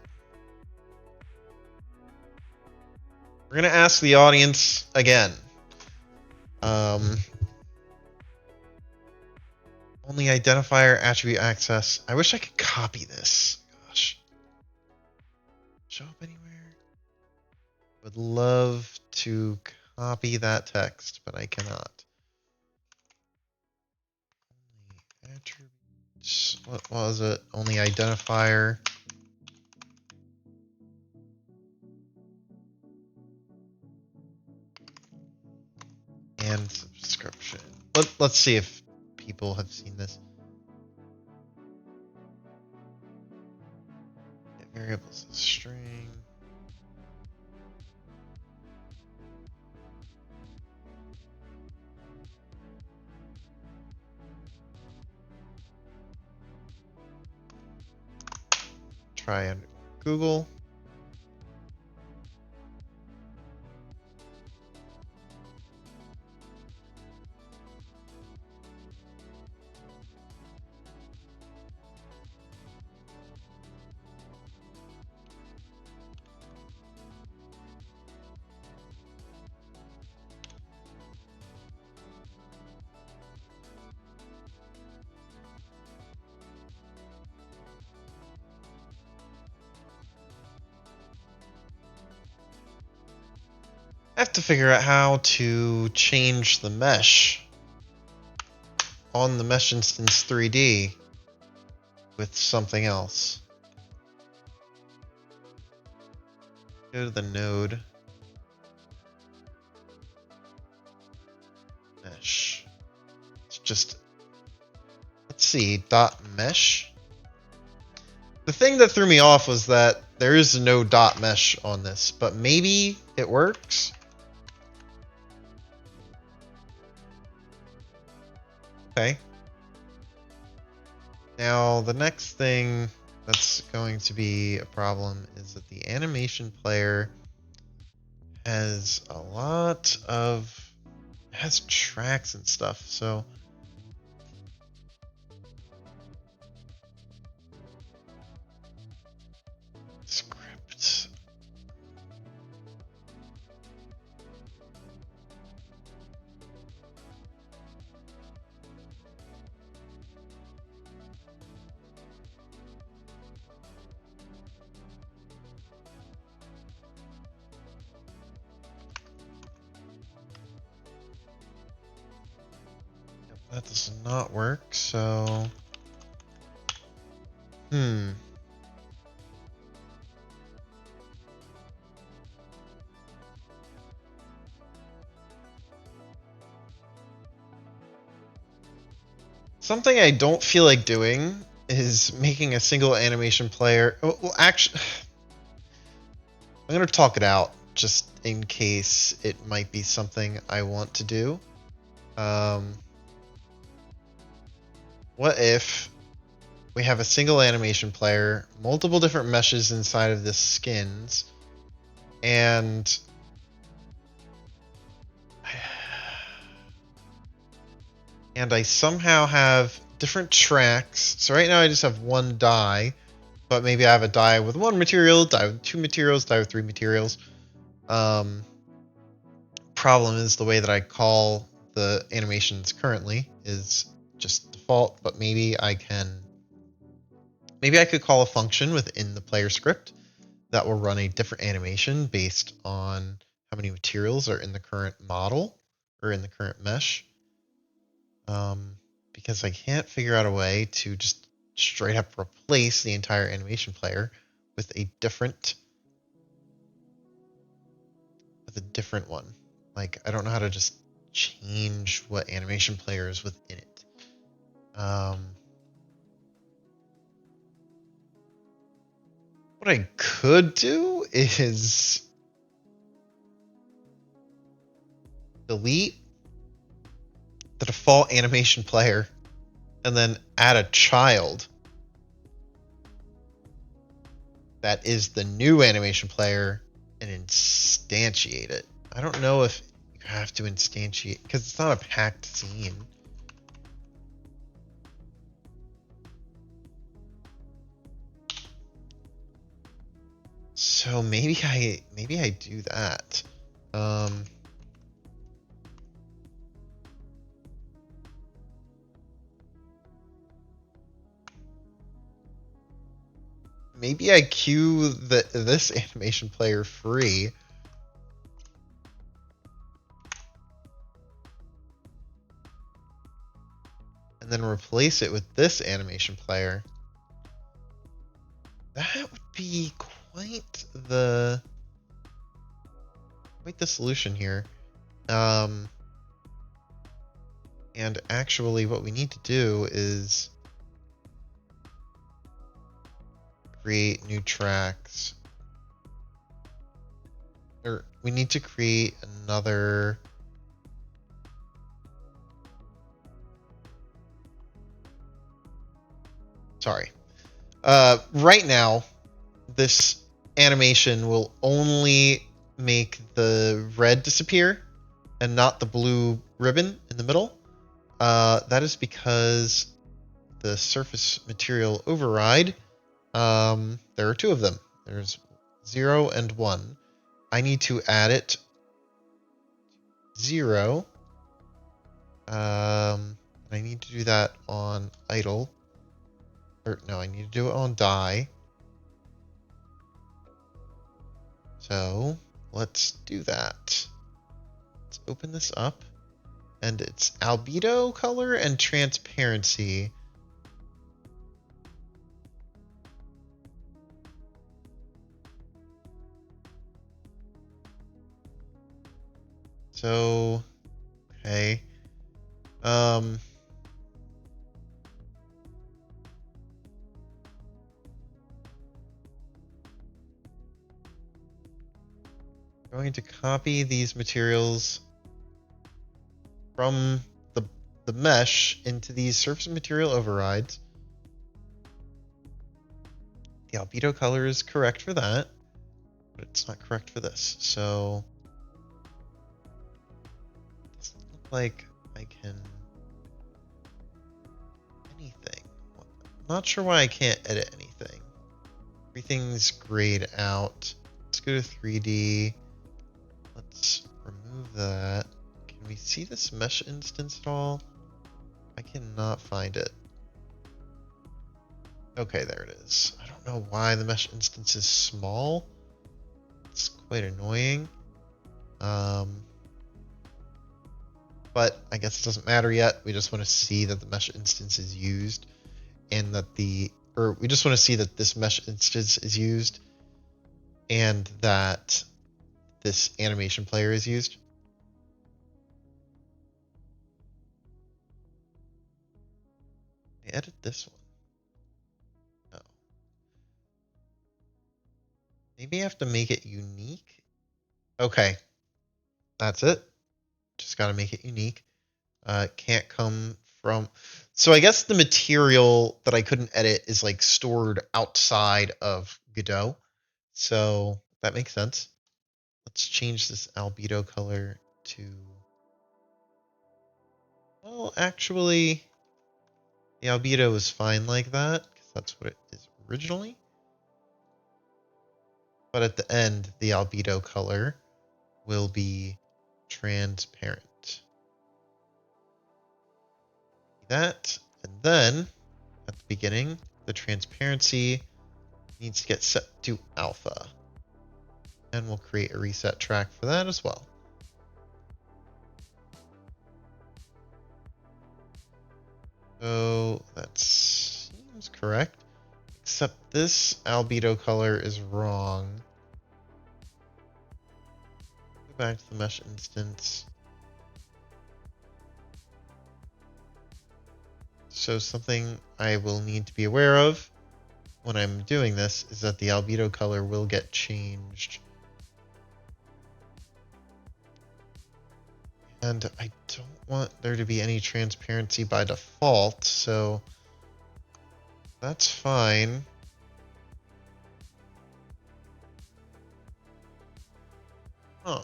We're gonna ask the audience again. Only identifier, attribute access. I wish I could copy this. Gosh. Show up anywhere? Would love to copy that text, but I cannot. Only attributes. What was it? Only identifier. And subscription. Let's see if people have seen this. Get variables as string. Try on Google. I have to figure out how to change the mesh on the Mesh Instance 3D with something else. Go to the node. Mesh. It's just, let's see, dot mesh. The thing that threw me off was that there is no dot mesh on this, but maybe it works. Okay. Now, the next thing that's going to be a problem is that the animation player has a lot of, has tracks and stuff, so script. That does not work, so something I don't feel like doing is making a single animation player. Well, actually, I'm going to talk it out just in case it might be something I want to do. What if we have a single animation player, multiple different meshes inside of the skins, and I somehow have different tracks. So right now I just have one die, but maybe I have a die with one material, die with two materials, die with three materials. Problem is the way that I call the animations currently is just default, but maybe I could call a function within the player script that will run a different animation based on how many materials are in the current model or in the current mesh. Because I can't figure out a way to just straight up replace the entire animation player with a different one. Like, I don't know how to just change what animation player is within it. What I could do is delete the default animation player and then add a child that is the new animation player and instantiate it. I don't know if you have to instantiate because it's not a packed scene. So maybe I do that. Maybe I queue this animation player free. And then replace it with this animation player. That would be quite the solution here. And actually what we need to do is create new tracks. Or we need to create another. Sorry. Right now, this animation will only make the red disappear and not the blue ribbon in the middle. That is because the surface material override, there are two of them. There's 0 and 1. I need to add it 0. I need to do that on idle. Or no, I need to do it on die. So let's do that. Let's open this up. And it's albedo color and transparency. So, okay. Going to copy these materials from the mesh into these surface material overrides. The albedo color is correct for that, but it's not correct for this. So it doesn't look like I can anything. I'm not sure why I can't edit anything. Everything's grayed out. Let's go to 3D. Let's remove that. Can we see this mesh instance at all? I cannot find it. Okay, there it is. I don't know why the mesh instance is small. It's quite annoying. But I guess it doesn't matter yet. We just want to see that the mesh instance is used and that we just want to see that this mesh instance is used and that this animation player is used. I edit this one. Oh. Maybe I have to make it unique. Okay. That's it. Just got to make it unique. Can't come from. So I guess the material that I couldn't edit is like stored outside of Godot. So that makes sense. Let's change this albedo color to. Well, actually, the albedo is fine like that because that's what it is originally. But at the end, the albedo color will be transparent. that. And then at the beginning, the transparency needs to get set to alpha. And we'll create a reset track for that as well. So that seems correct. Except this albedo color is wrong. Go back to the mesh instance. So something I will need to be aware of when I'm doing this is that the albedo color will get changed. And I don't want there to be any transparency by default, so that's fine. Huh.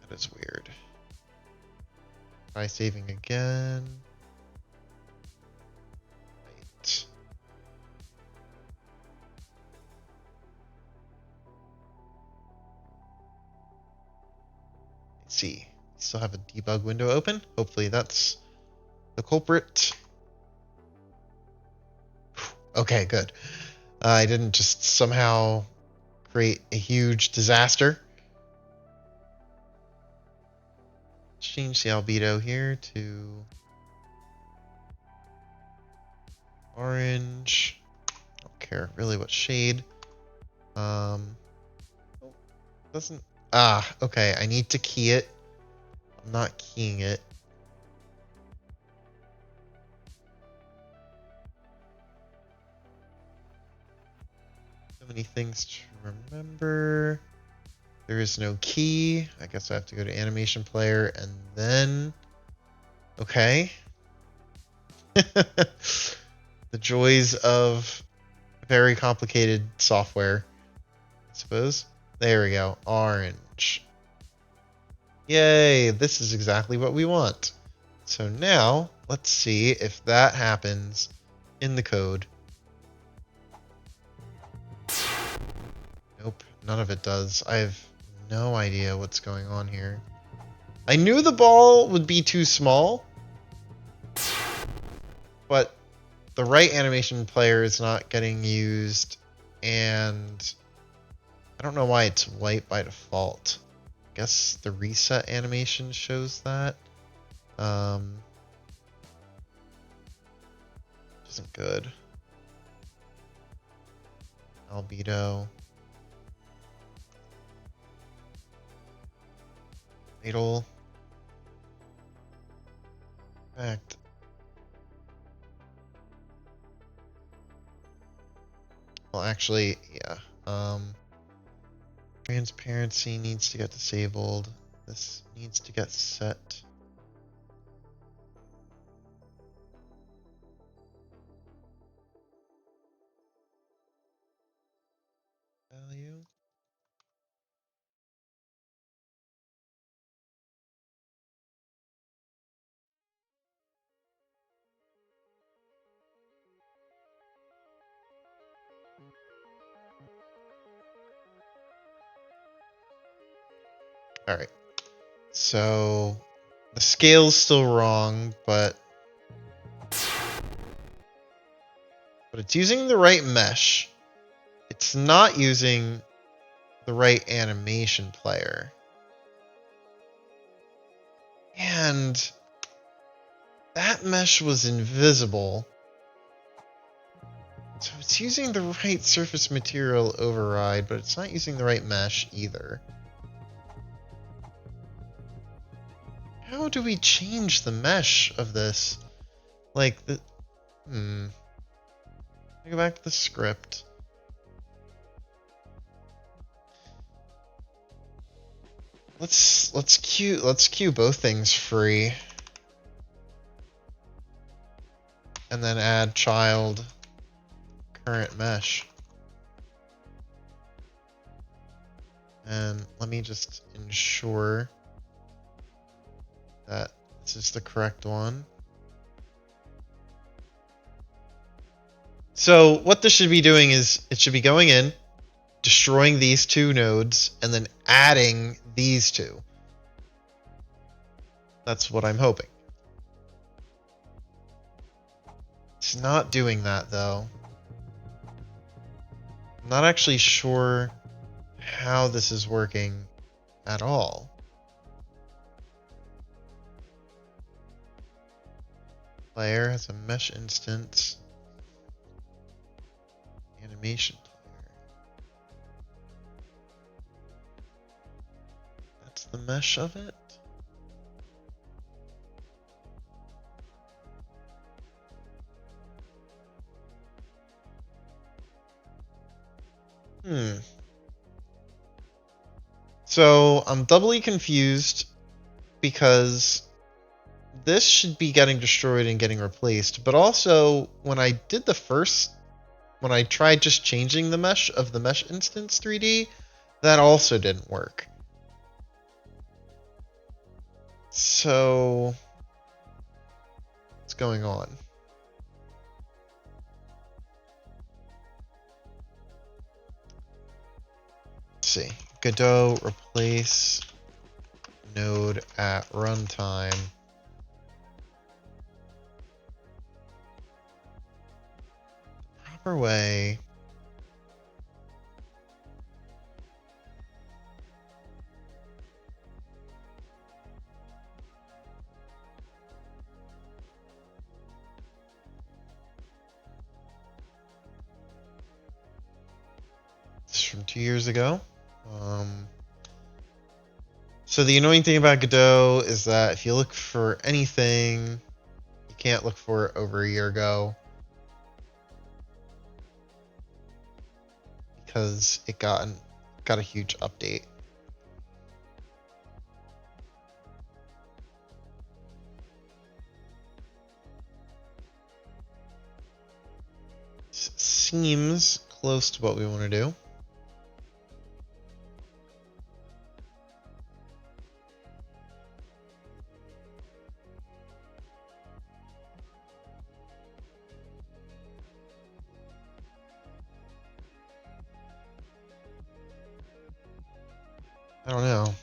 That is weird. Try saving again. Right. Let's see. Still have a debug window open. Hopefully that's the culprit. Okay, good. I didn't just somehow create a huge disaster. Change the albedo here to orange. I don't care really what shade. Doesn't. Okay. I need to key it. I'm not keying it. So many things to remember. There is no key. I guess I have to go to animation player and then. Okay. The joys of very complicated software, I suppose. There we go. Orange. Yay, this is exactly what we want. So now, let's see if that happens in the code. Nope, none of it does. I have no idea what's going on here. I knew the ball would be too small, but the right animation player is not getting used, and I don't know why it's white by default. I guess the reset animation shows that. Which isn't good. Albedo. Fatal. Fact. Well, actually, yeah. Transparency needs to get disabled. This needs to get set. Value. All right. So the scale's still wrong, but it's using the right mesh. It's not using the right animation player. And that mesh was invisible. So it's using the right surface material override, but it's not using the right mesh either. How do we change the mesh of this? Like the go back to the script. Let's queue both things free. And then add child current mesh. And let me just ensure that this is the correct one. So what this should be doing is it should be going in, destroying these two nodes, and then adding these two. That's what I'm hoping. It's not doing that, though. I'm not actually sure how this is working at all. Player has a mesh instance. Animation player. That's the mesh of it? So I'm doubly confused because this should be getting destroyed and getting replaced, but also when I tried just changing the mesh of the mesh instance 3D, that also didn't work. So what's going on? Let's see. Godot replace node at runtime. Proper way. It's from 2 years ago. So the annoying thing about Godot is that if you look for anything, you can't look for it over a year ago because it got a huge update. Seems close to what we want to do. I don't know.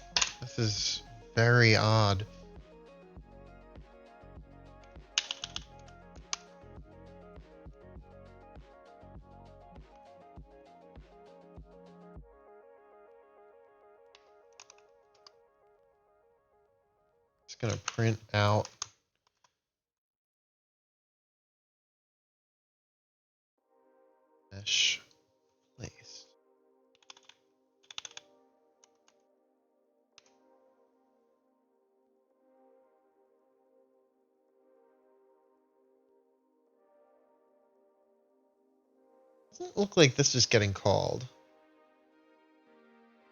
This is very odd. Just gonna print out mesh place. Doesn't look like this is getting called.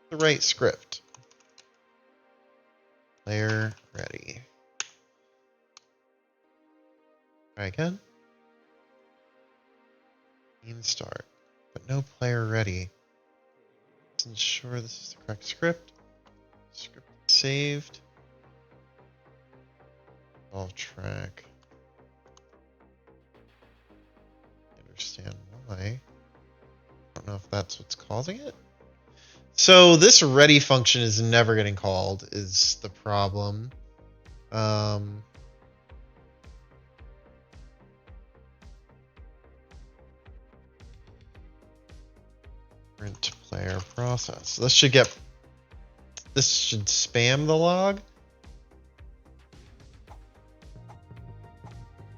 The right script. Player ready. Try again. Main start. But no player ready. Let's ensure this is the correct script. Script saved. Involve track. Understand why. I don't know if that's what's causing it. So this ready function is never getting called is the problem. Print player process. This should spam the log.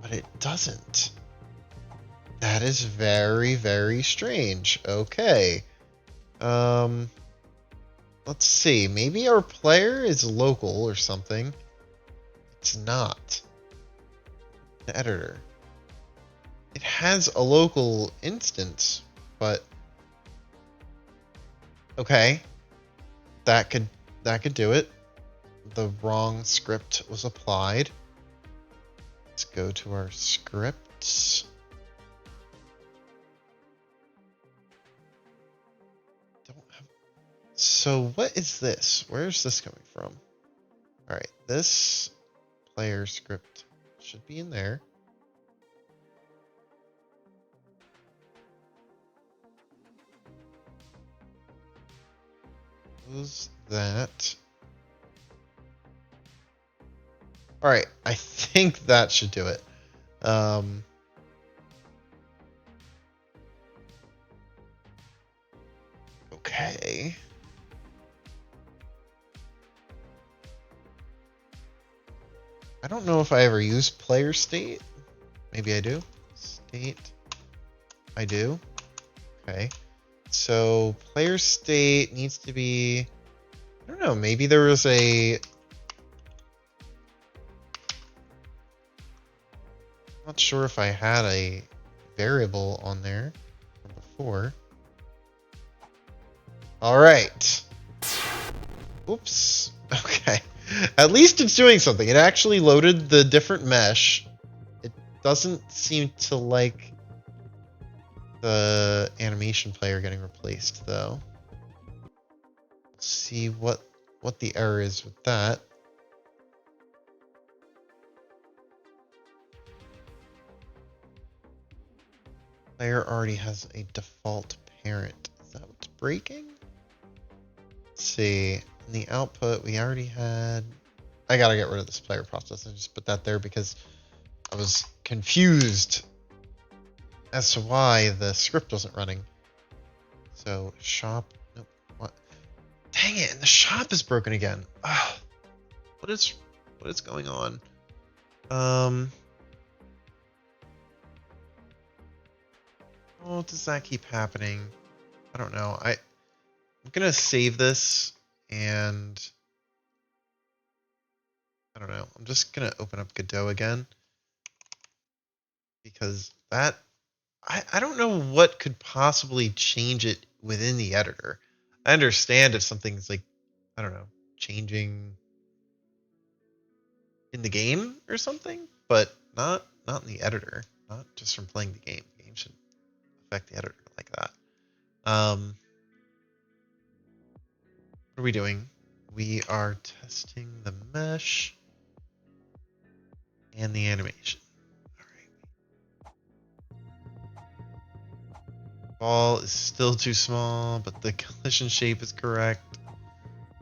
But it doesn't. That is very, very strange. Okay. Let's see. Maybe our player is local or something. It's not. The editor. It has a local instance, but okay. That could do it. The wrong script was applied. Let's go to our scripts. So what is this? Where's this coming from? All right, this player script should be in there. Close that. All right, I think that should do it. Okay. I don't know if I ever used player state. Maybe I do. State. I do. Okay. So player state needs to be, I don't know, maybe there was a, I'm not sure if I had a variable on there from before. All right. Oops. Okay. At least it's doing something. It actually loaded the different mesh. It doesn't seem to like the animation player getting replaced, though. Let's see what the error is with that. Player already has a default parent. Is that what's breaking? Let's see. In the output, we already had... I gotta get rid of this player process. I just put that there because I was confused as to why the script wasn't running. So, shop... Nope. What? Dang it, and the shop is broken again. Ugh. What is going on? Oh, does that keep happening? I don't know. I'm gonna save this and I don't know. I'm just gonna open up Godot again because that I don't know what could possibly change it within the editor. I understand if something's like, I don't know, changing in the game or something, but not in the editor. Not just from playing the game. The game shouldn't affect the editor like that. What are we doing? We are testing the mesh and the animation. All right. Ball is still too small, but the collision shape is correct.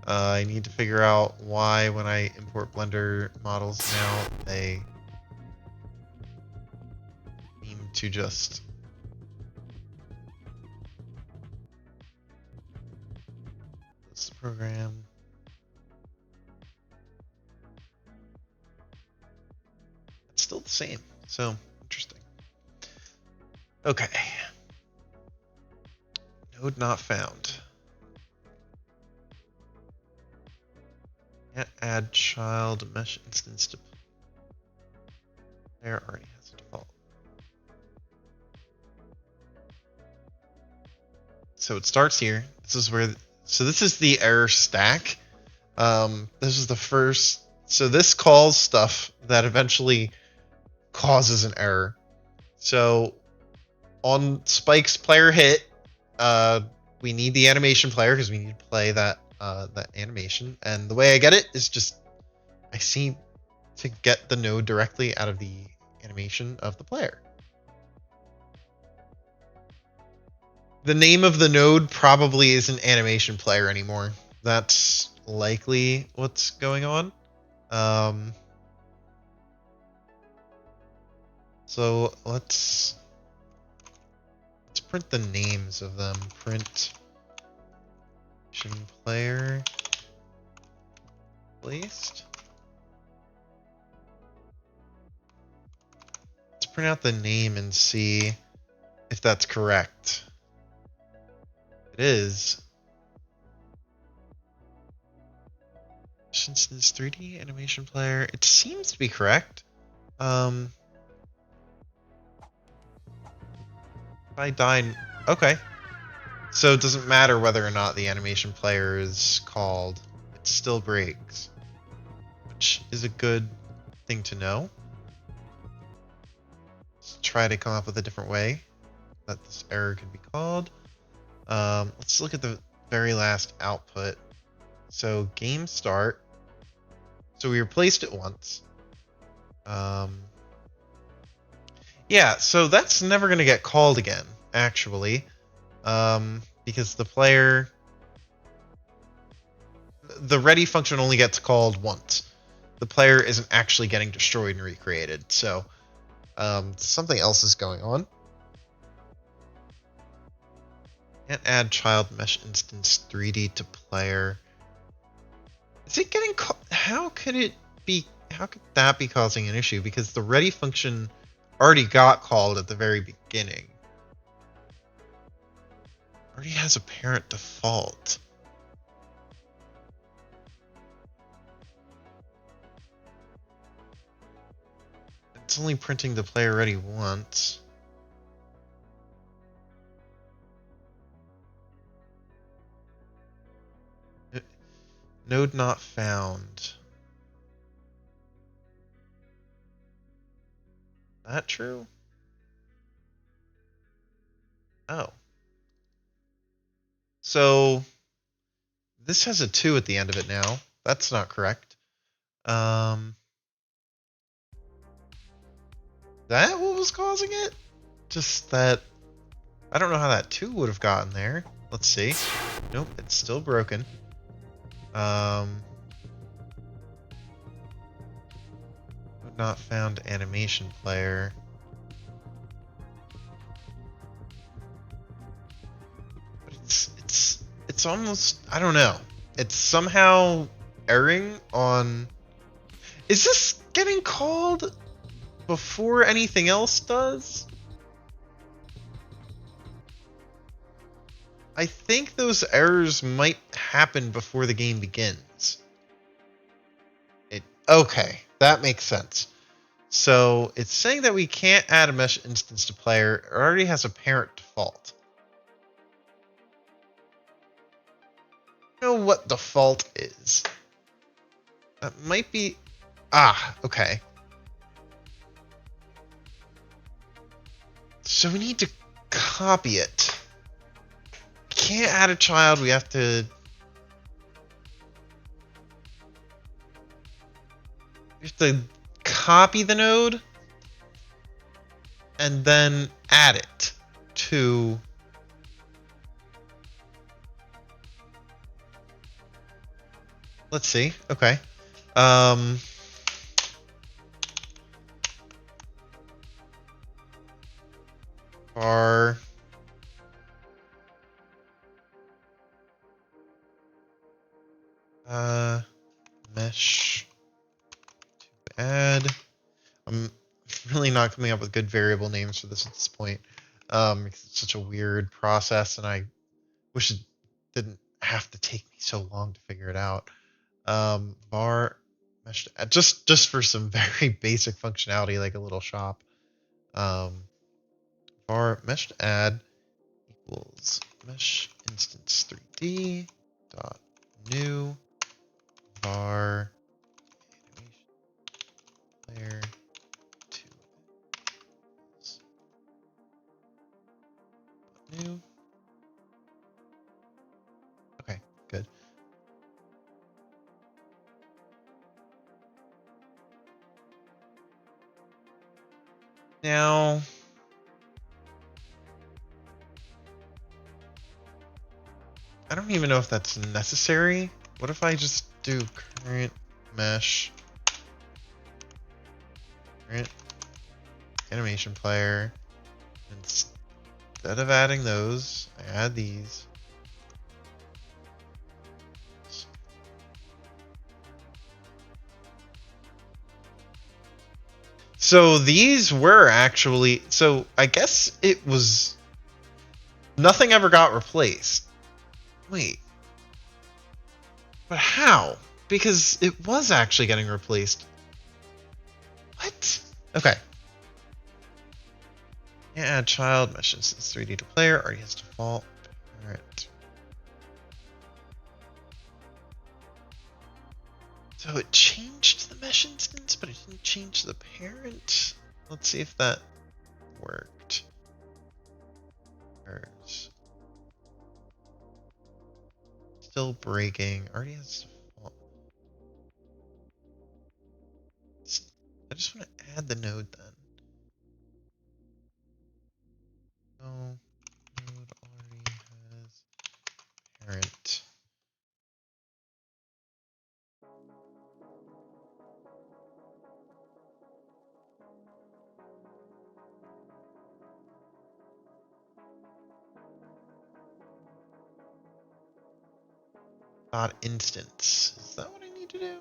I need to figure out why when I import Blender models now, they seem to just close the program. It's still the same, so interesting. Okay. Node not found. Can't add child mesh instance to player already has a default. So it starts here. This is where, so this is the error stack. This is the first, so this calls stuff that eventually causes an error. So on Spike's player hit, we need the animation player because we need to play that that animation. And the way I get it is just I seem to get the node directly out of the animation of the player. The name of the node probably isn't animation player anymore. That's likely what's going on. So let's print the names of them. Print player placed. Let's print out the name and see if that's correct. It is. Since this 3D animation player, it seems to be correct. If I die, okay. So it doesn't matter whether or not the animation player is called. It still breaks, which is a good thing to know. Let's try to come up with a different way that this error can be called. Let's look at the very last output. So game start. So we replaced it once. Yeah, so that's never going to get called again, actually. Because the ready function only gets called once. the player isn't actually getting destroyed and recreated. So something else is going on. Can't add child mesh instance 3D to player. Is it getting how could it be? How could that be causing an issue? Because the ready function already got called at the very beginning. Already has a parent default. It's only printing the player ready once. Node not found. That true? Oh. So this has a 2 at the end of it now. That's not correct. That what was causing it? Just that I don't know how that 2 would have gotten there. Let's see. Nope, it's still broken. Not found animation player. But it's almost, I don't know. It's somehow erring on. Is this getting called before anything else does? I think those errors might happen before the game begins. Okay, that makes sense. So it's saying that we can't add a mesh instance to player. It already has a parent default. I don't know what default is. That might be. Okay. So we need to copy it. We can't add a child. We have to copy the node and then add it to. Let's see. Okay. Var mesh to add. I'm really not coming up with good variable names for this at this point. Because it's such a weird process, and I wish it didn't have to take me so long to figure it out. Var mesh to add, just for some very basic functionality, like a little shop. Var mesh to add equals mesh instance 3D dot new var animation player 2 new. Okay, good. Now, I don't even know if that's necessary. What if I just do current mesh, current animation player, instead of adding those, I add these. So these were actually, so I guess it was, nothing ever got replaced. Wait. But how? Because it was actually getting replaced. What? Okay. Yeah, add child mesh instance 3D to player, already has default. Alright. So it changed the mesh instance, but it didn't change the parent. Let's see if that worked. Still breaking. Already has default. I just want to add the node then. No, node already has parent. dot instance. Is that what I need to do?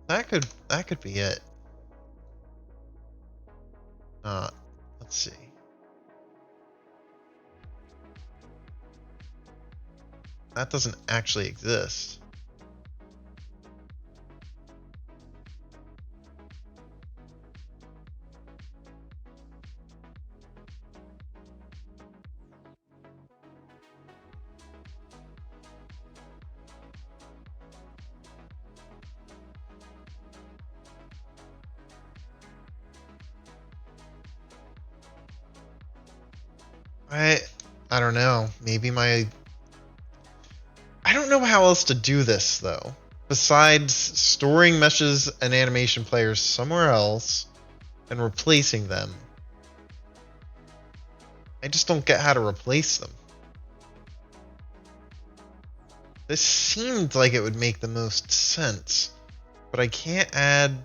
That could be it. Let's see. That doesn't actually exist. I don't know. Maybe I don't know how else to do this though. Besides storing meshes and animation players somewhere else and replacing them. I just don't get how to replace them. This seemed like it would make the most sense, but I can't add.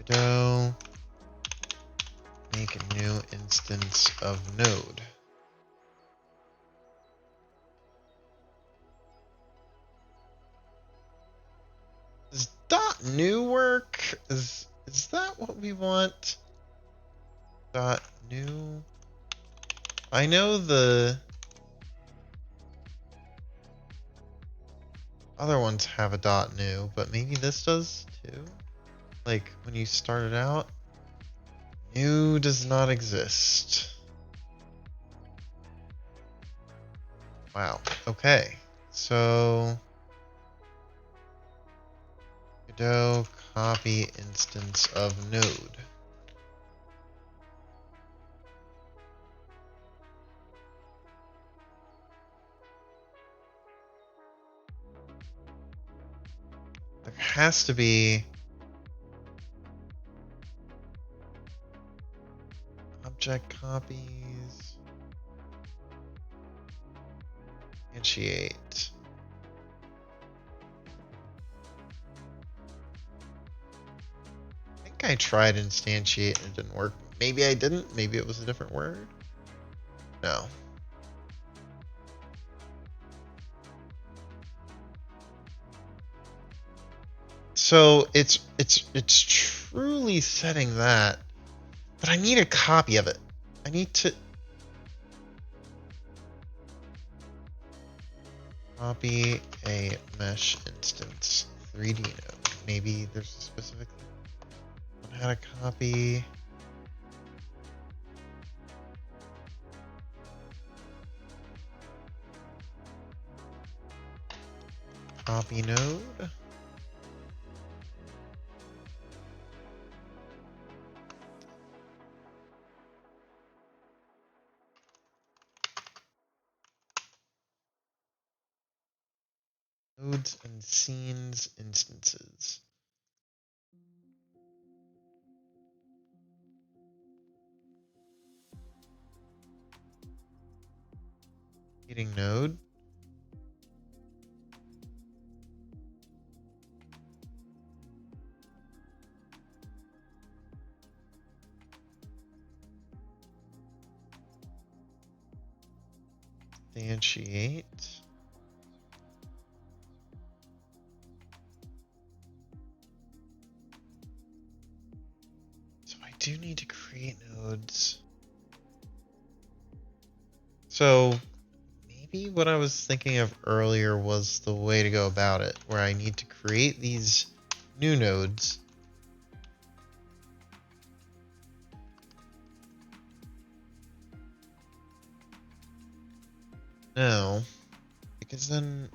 Godot, make a new instance of node. Does dot new work? Is that what we want? Dot new. I know the other ones have a dot new, but maybe this does too. Like when you start it out, new does not exist. Wow. Okay. So Godot copy instance of node. There has to be object copies. Initiate. I think I tried instantiate and it didn't work. Maybe I didn't. Maybe it was a different word. No. So it's truly setting that, but I need a copy of it. I need to copy a mesh instance 3D node. Maybe there's a specific one how to copy. Copy node. Nodes and scenes instances. Creating node. Instantiate. So I do need to create nodes. So maybe what I was thinking of earlier was the way to go about it, where I need to create these new nodes. No, because then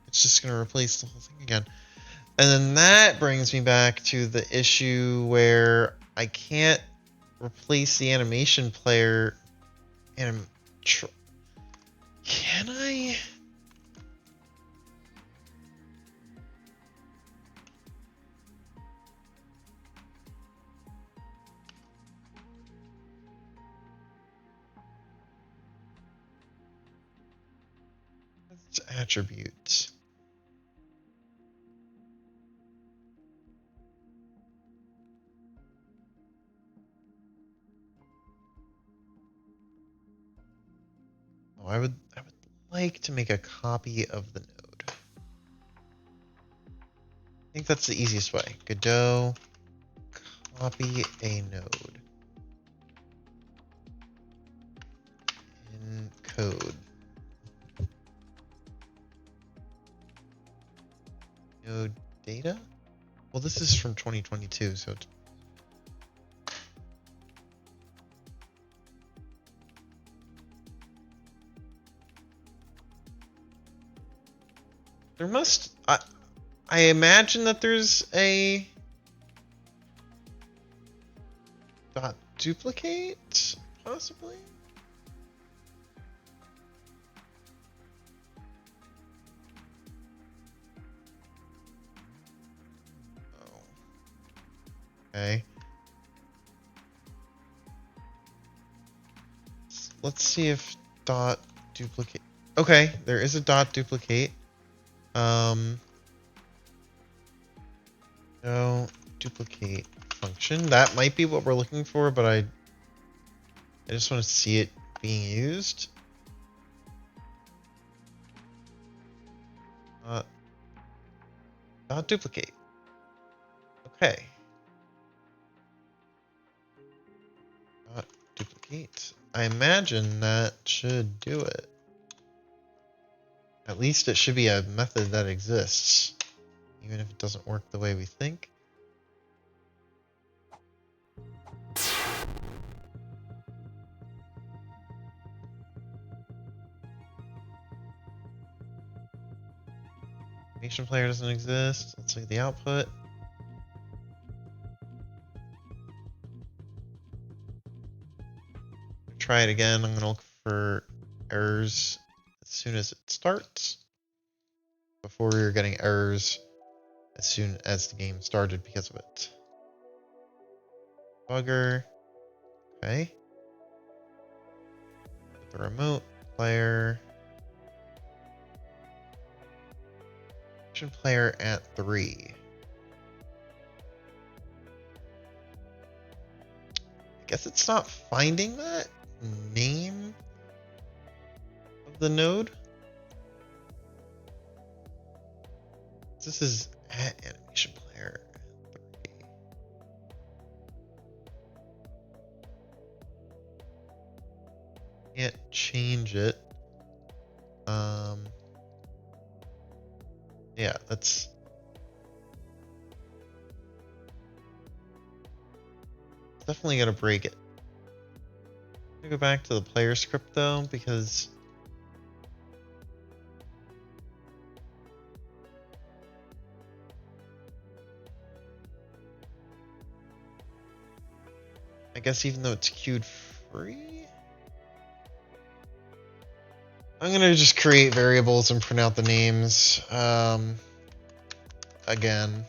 it's just going to replace the whole thing again. And then that brings me back to the issue where I can't replace the animation player. Can I? It's attributes. Oh, I would like to make a copy of the node. I think that's the easiest way. Godot, copy a node. In code. Node data? Well, this is from 2022, so it's... There must... I imagine that there's a... dot duplicate, possibly? Oh. Okay. Let's see if dot duplicate... Okay, there is a dot duplicate. No duplicate function. That might be what we're looking for, but I just want to see it being used. Dot duplicate. Okay. Dot duplicate. I imagine that should do it. At least it should be a method that exists, even if it doesn't work the way we think. Animation player doesn't exist. Let's see the output. Try it again. I'm gonna look for errors as soon as it starts. Before we were getting errors as soon as the game started because of it. Bugger. Okay. The remote player. Action player at 3. I guess it's not finding that name of the node. This is at animation player at 3. Can't change it. Yeah, that's definitely gonna break it. I'm gonna go back to the player script though, because I guess even though it's queued free, I'm gonna just create variables and print out the names. Again,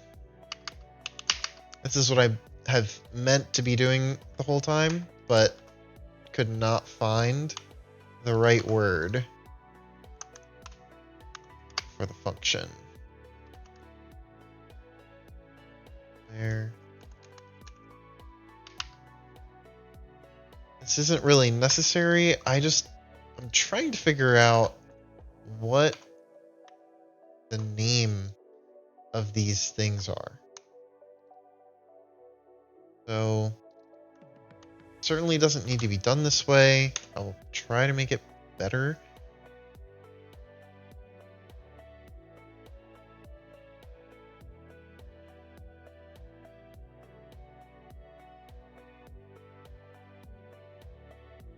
this is what I have meant to be doing the whole time, but could not find the right word for the function. There. This isn't really necessary. I'm trying to figure out what the name of these things are. So certainly doesn't need to be done this way. I'll try to make it better.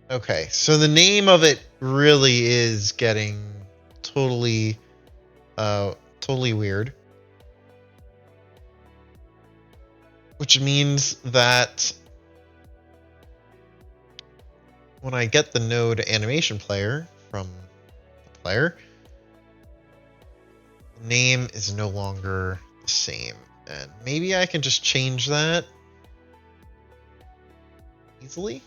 Okay, so the name of it really is getting totally weird. Which means that when I get the node animation player from the player, the name is no longer the same. And maybe I can just change that easily.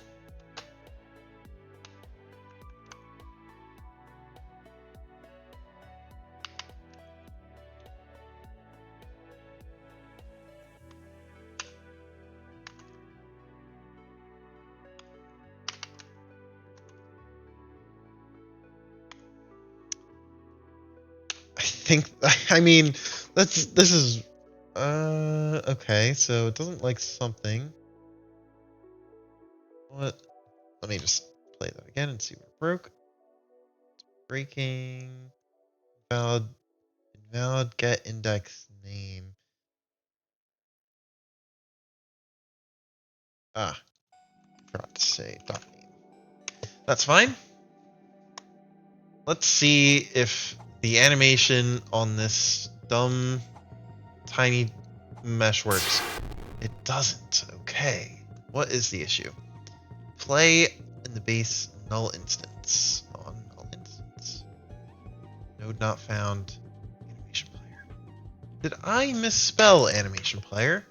think, I mean, this is, okay, so it doesn't like something. What? Let me just play that again and see what broke. Breaking, invalid get index name. Ah, forgot to say dot name. That's fine. Let's see if the animation on this dumb tiny mesh works. It doesn't. Okay. What is the issue? Play in the base null instance. On null instance. Node not found. Animation player. Did I misspell animation player?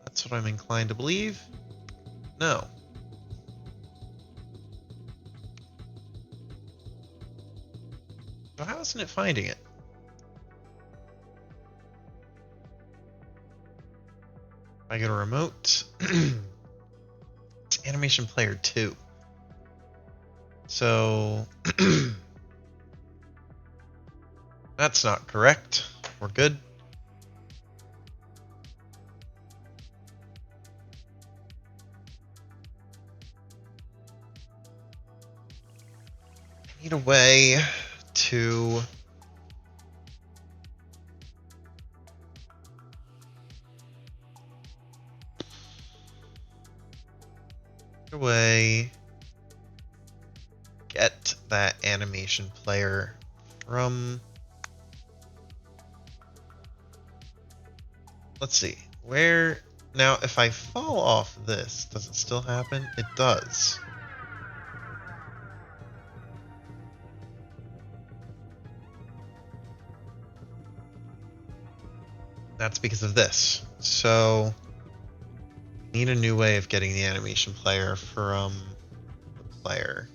That's what I'm inclined to believe. No. So how isn't it finding it? I get a remote. It's animation player 2. So that's not correct. We're good. I need a way to get that animation player from, let's see, where, now if I fall off this, does it still happen? It does. That's because of this. So need a new way of getting the animation player from the player.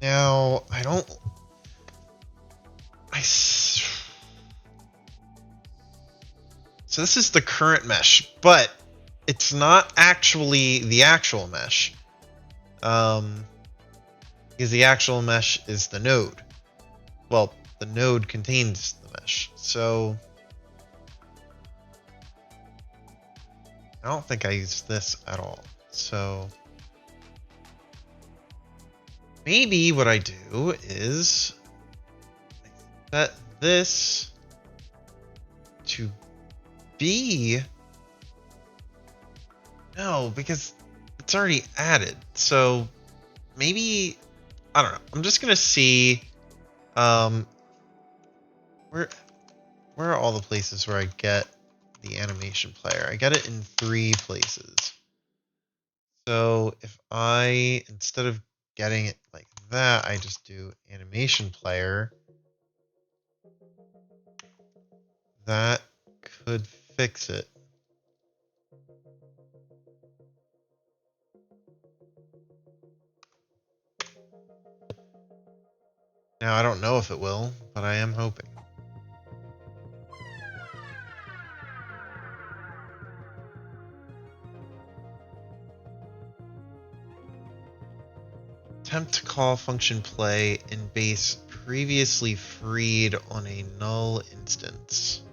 Now, so this is the current mesh, but it's not actually the actual mesh. Because the actual mesh is the node. Well, the node contains the mesh. So I don't think I use this at all. So maybe what I do is set this to be, no, because it's already added. So maybe, I don't know. I'm just gonna see where are all the places where I get the animation player. I get it in 3 places. So if I, instead of getting it like that, I just do animation player, that could fix it. Now, I don't know if it will, but I am hoping. Attempt to call function play in base previously freed on a null instance.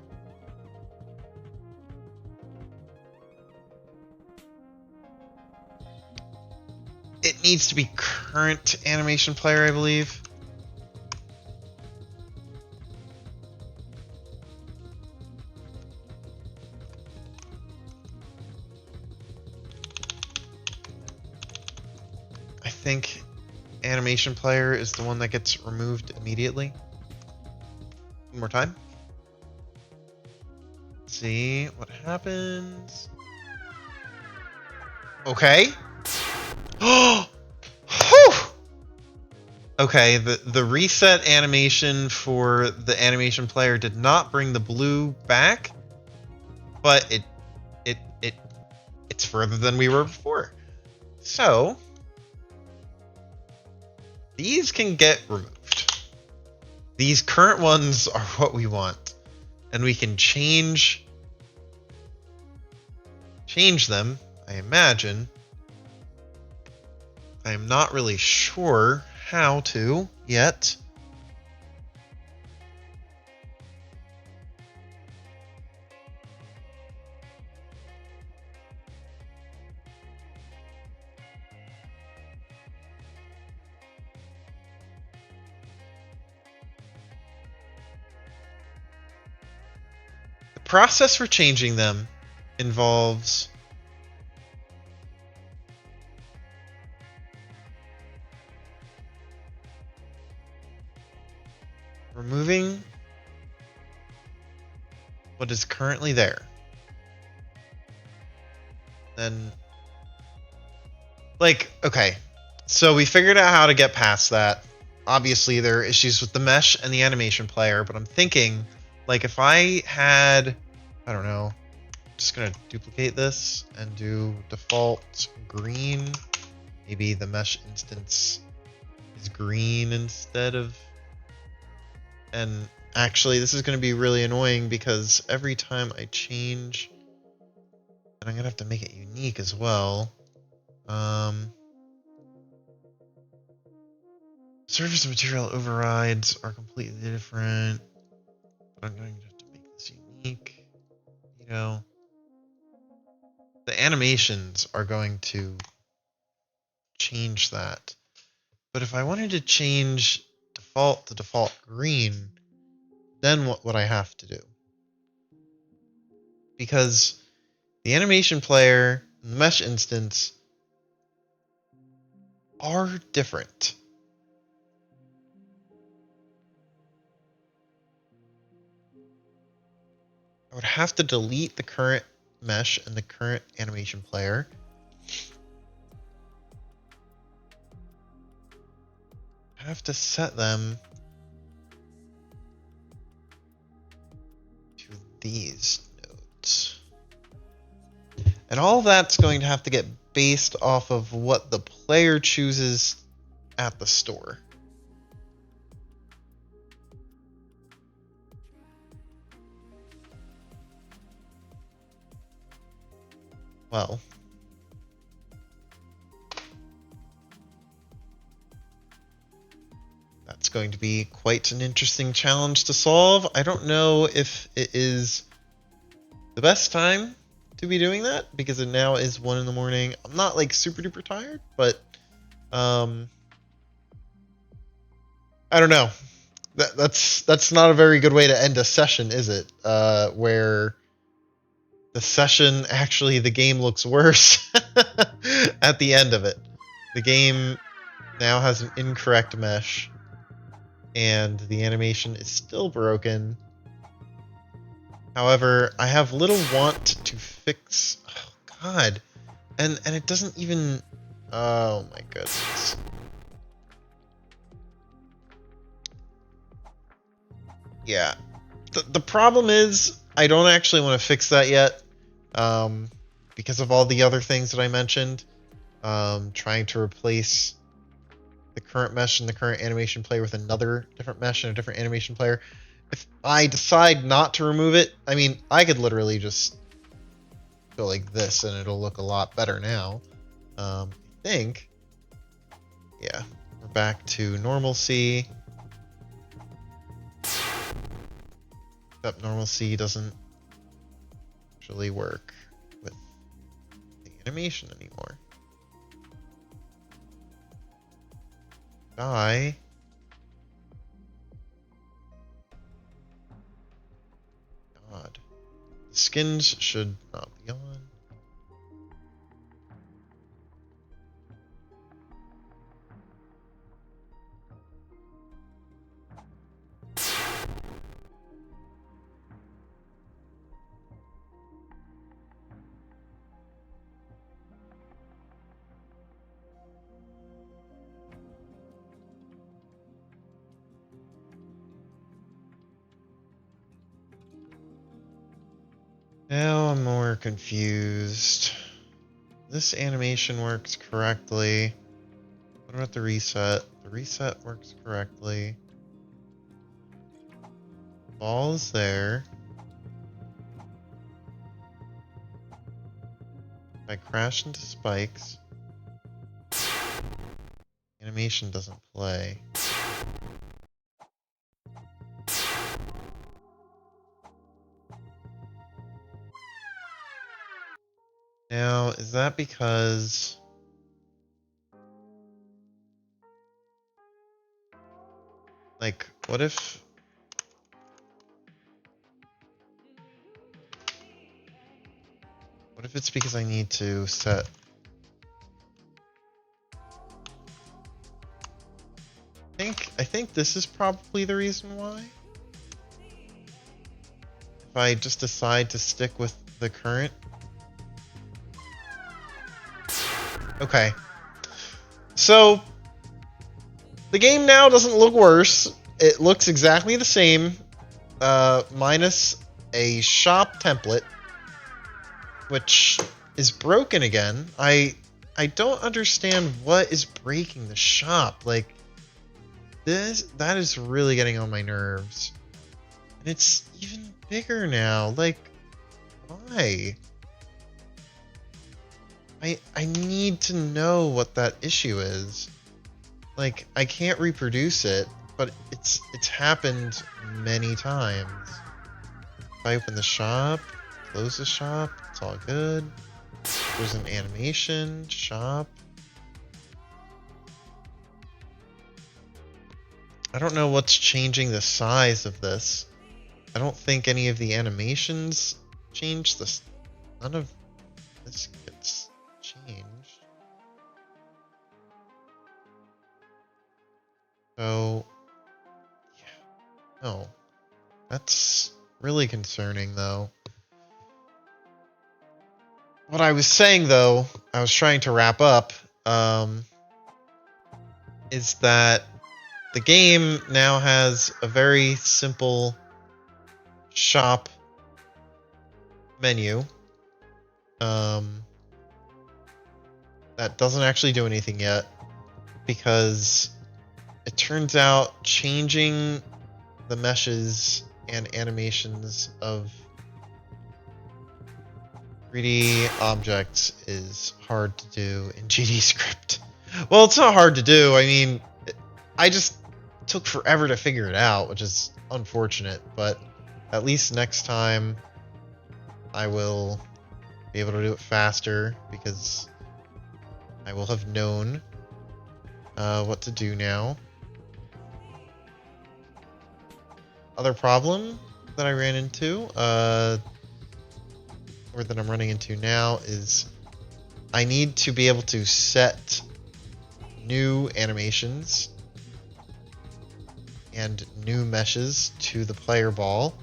It needs to be current animation player, I believe. I think animation player is the one that gets removed immediately. One more time. Let's see what happens. Okay. Oh. Okay, the reset animation for the animation player did not bring the blue back, but it's further than we were before. So these can get removed. These current ones are what we want, and we can change change them, I imagine. I am not really sure how to yet. The process for changing them involves removing what is currently there. Then, like, okay, so we figured out how to get past that. Obviously, there are issues with the mesh and the animation player, but I'm thinking, like, if I had, I don't know, just gonna duplicate this and do default green. Maybe the mesh instance is green instead of. And actually, this is going to be really annoying because every time I change, and I'm going to have to make it unique as well. Surface material overrides are completely different. But I'm going to have to make this unique. You know, the animations are going to change that. But if I wanted to change default to default green, then what would I have to do? Because the animation player and the mesh instance are different. I would have to delete the current mesh and the current animation player. I have to set them to these nodes. And all that's going to have to get based off of what the player chooses at the store. Well, that's going to be quite an interesting challenge to solve. I don't know if it is the best time to be doing that because it now is 1 in the morning. I'm not like super duper tired, but I don't know. That's not a very good way to end a session, is it? Where the session actually the game looks worse at the end of it. The game now has an incorrect mesh, and the animation is still broken. However, I have little want to fix. Oh God, and it doesn't even. Oh my goodness. Yeah. The problem is I don't actually want to fix that yet, because of all the other things that I mentioned. Trying to replace the current mesh and the current animation player with another different mesh and a different animation player. If I decide not to remove it, I mean, I could literally just go like this and it'll look a lot better now. I think. Yeah, we're back to normalcy. Except normalcy doesn't actually work with the animation anymore. Die. God. The skins should not be on. Now I'm more confused. This animation works correctly. What about the reset? The reset works correctly. Ball is there. If I crash into spikes, animation doesn't play. Now, is that because... Like, what if... What if it's because I need to set... I think this is probably the reason why. If I just decide to stick with the current. Okay. So, the game now doesn't look worse. It looks exactly the same, minus a shop template, which is broken again. I don't understand what is breaking the shop. Like, that is really getting on my nerves. And it's even bigger now. Like, why? I need to know what that issue is. Like, I can't reproduce it, but it's happened many times. If I open the shop, close the shop, it's all good. There's an animation, shop. I don't know what's changing the size of this. I don't think any of the animations changed this. None of this gets changed. So, yeah. No. That's really concerning, though. What I was saying, though, I was trying to wrap up, is that the game now has a very simple shop menu that doesn't actually do anything yet, because it turns out changing the meshes and animations of 3D objects is hard to do in GDScript. Well, it's not hard to do. I mean, I just took forever to figure it out, which is unfortunate, but at least next time I will be able to do it faster, because I will have known what to do now. Other problem that I ran into, or that I'm running into now, is I need to be able to set new animations and new meshes to the player ball.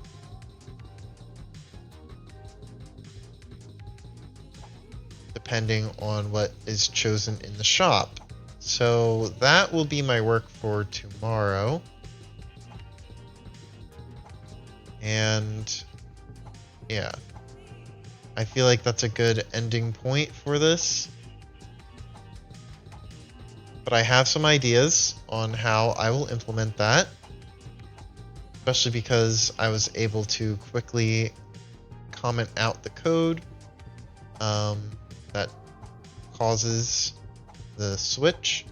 Depending on what is chosen in the shop. So that will be my work for tomorrow. And yeah, I feel like that's a good ending point for this. But I have some ideas on how I will implement that, especially because I was able to quickly comment out the code that causes the switch,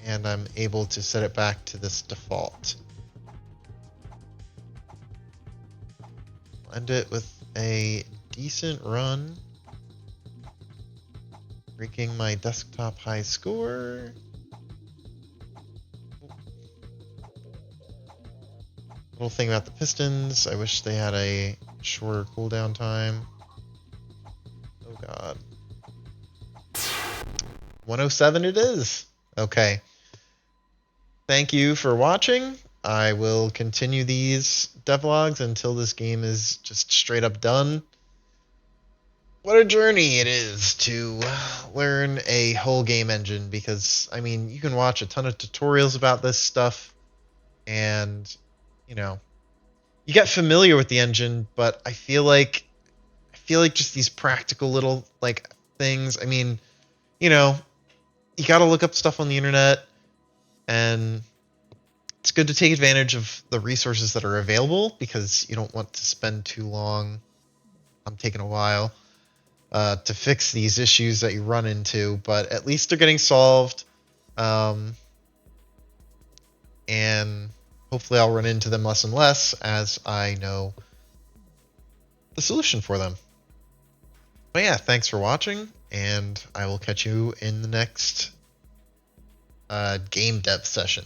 and I'm able to set it back to this default. I'll end it with a decent run, breaking my desktop high score. Little thing about the pistons, I wish they had a shorter cooldown time. Oh god. 107 it is. Okay. Thank you for watching. I will continue these devlogs until this game is just straight up done. What a journey it is to learn a whole game engine, because, I mean, you can watch a ton of tutorials about this stuff, and, you know, you get familiar with the engine, but I feel like just these practical little, like, things, I mean, you know, you gotta look up stuff on the internet, and it's good to take advantage of the resources that are available, because you don't want to spend too long. I'm taking a while. to fix these issues that you run into, but at least they're getting solved. And hopefully I'll run into them less and less as I know the solution for them. But yeah, thanks for watching, and I will catch you in the next game dev session.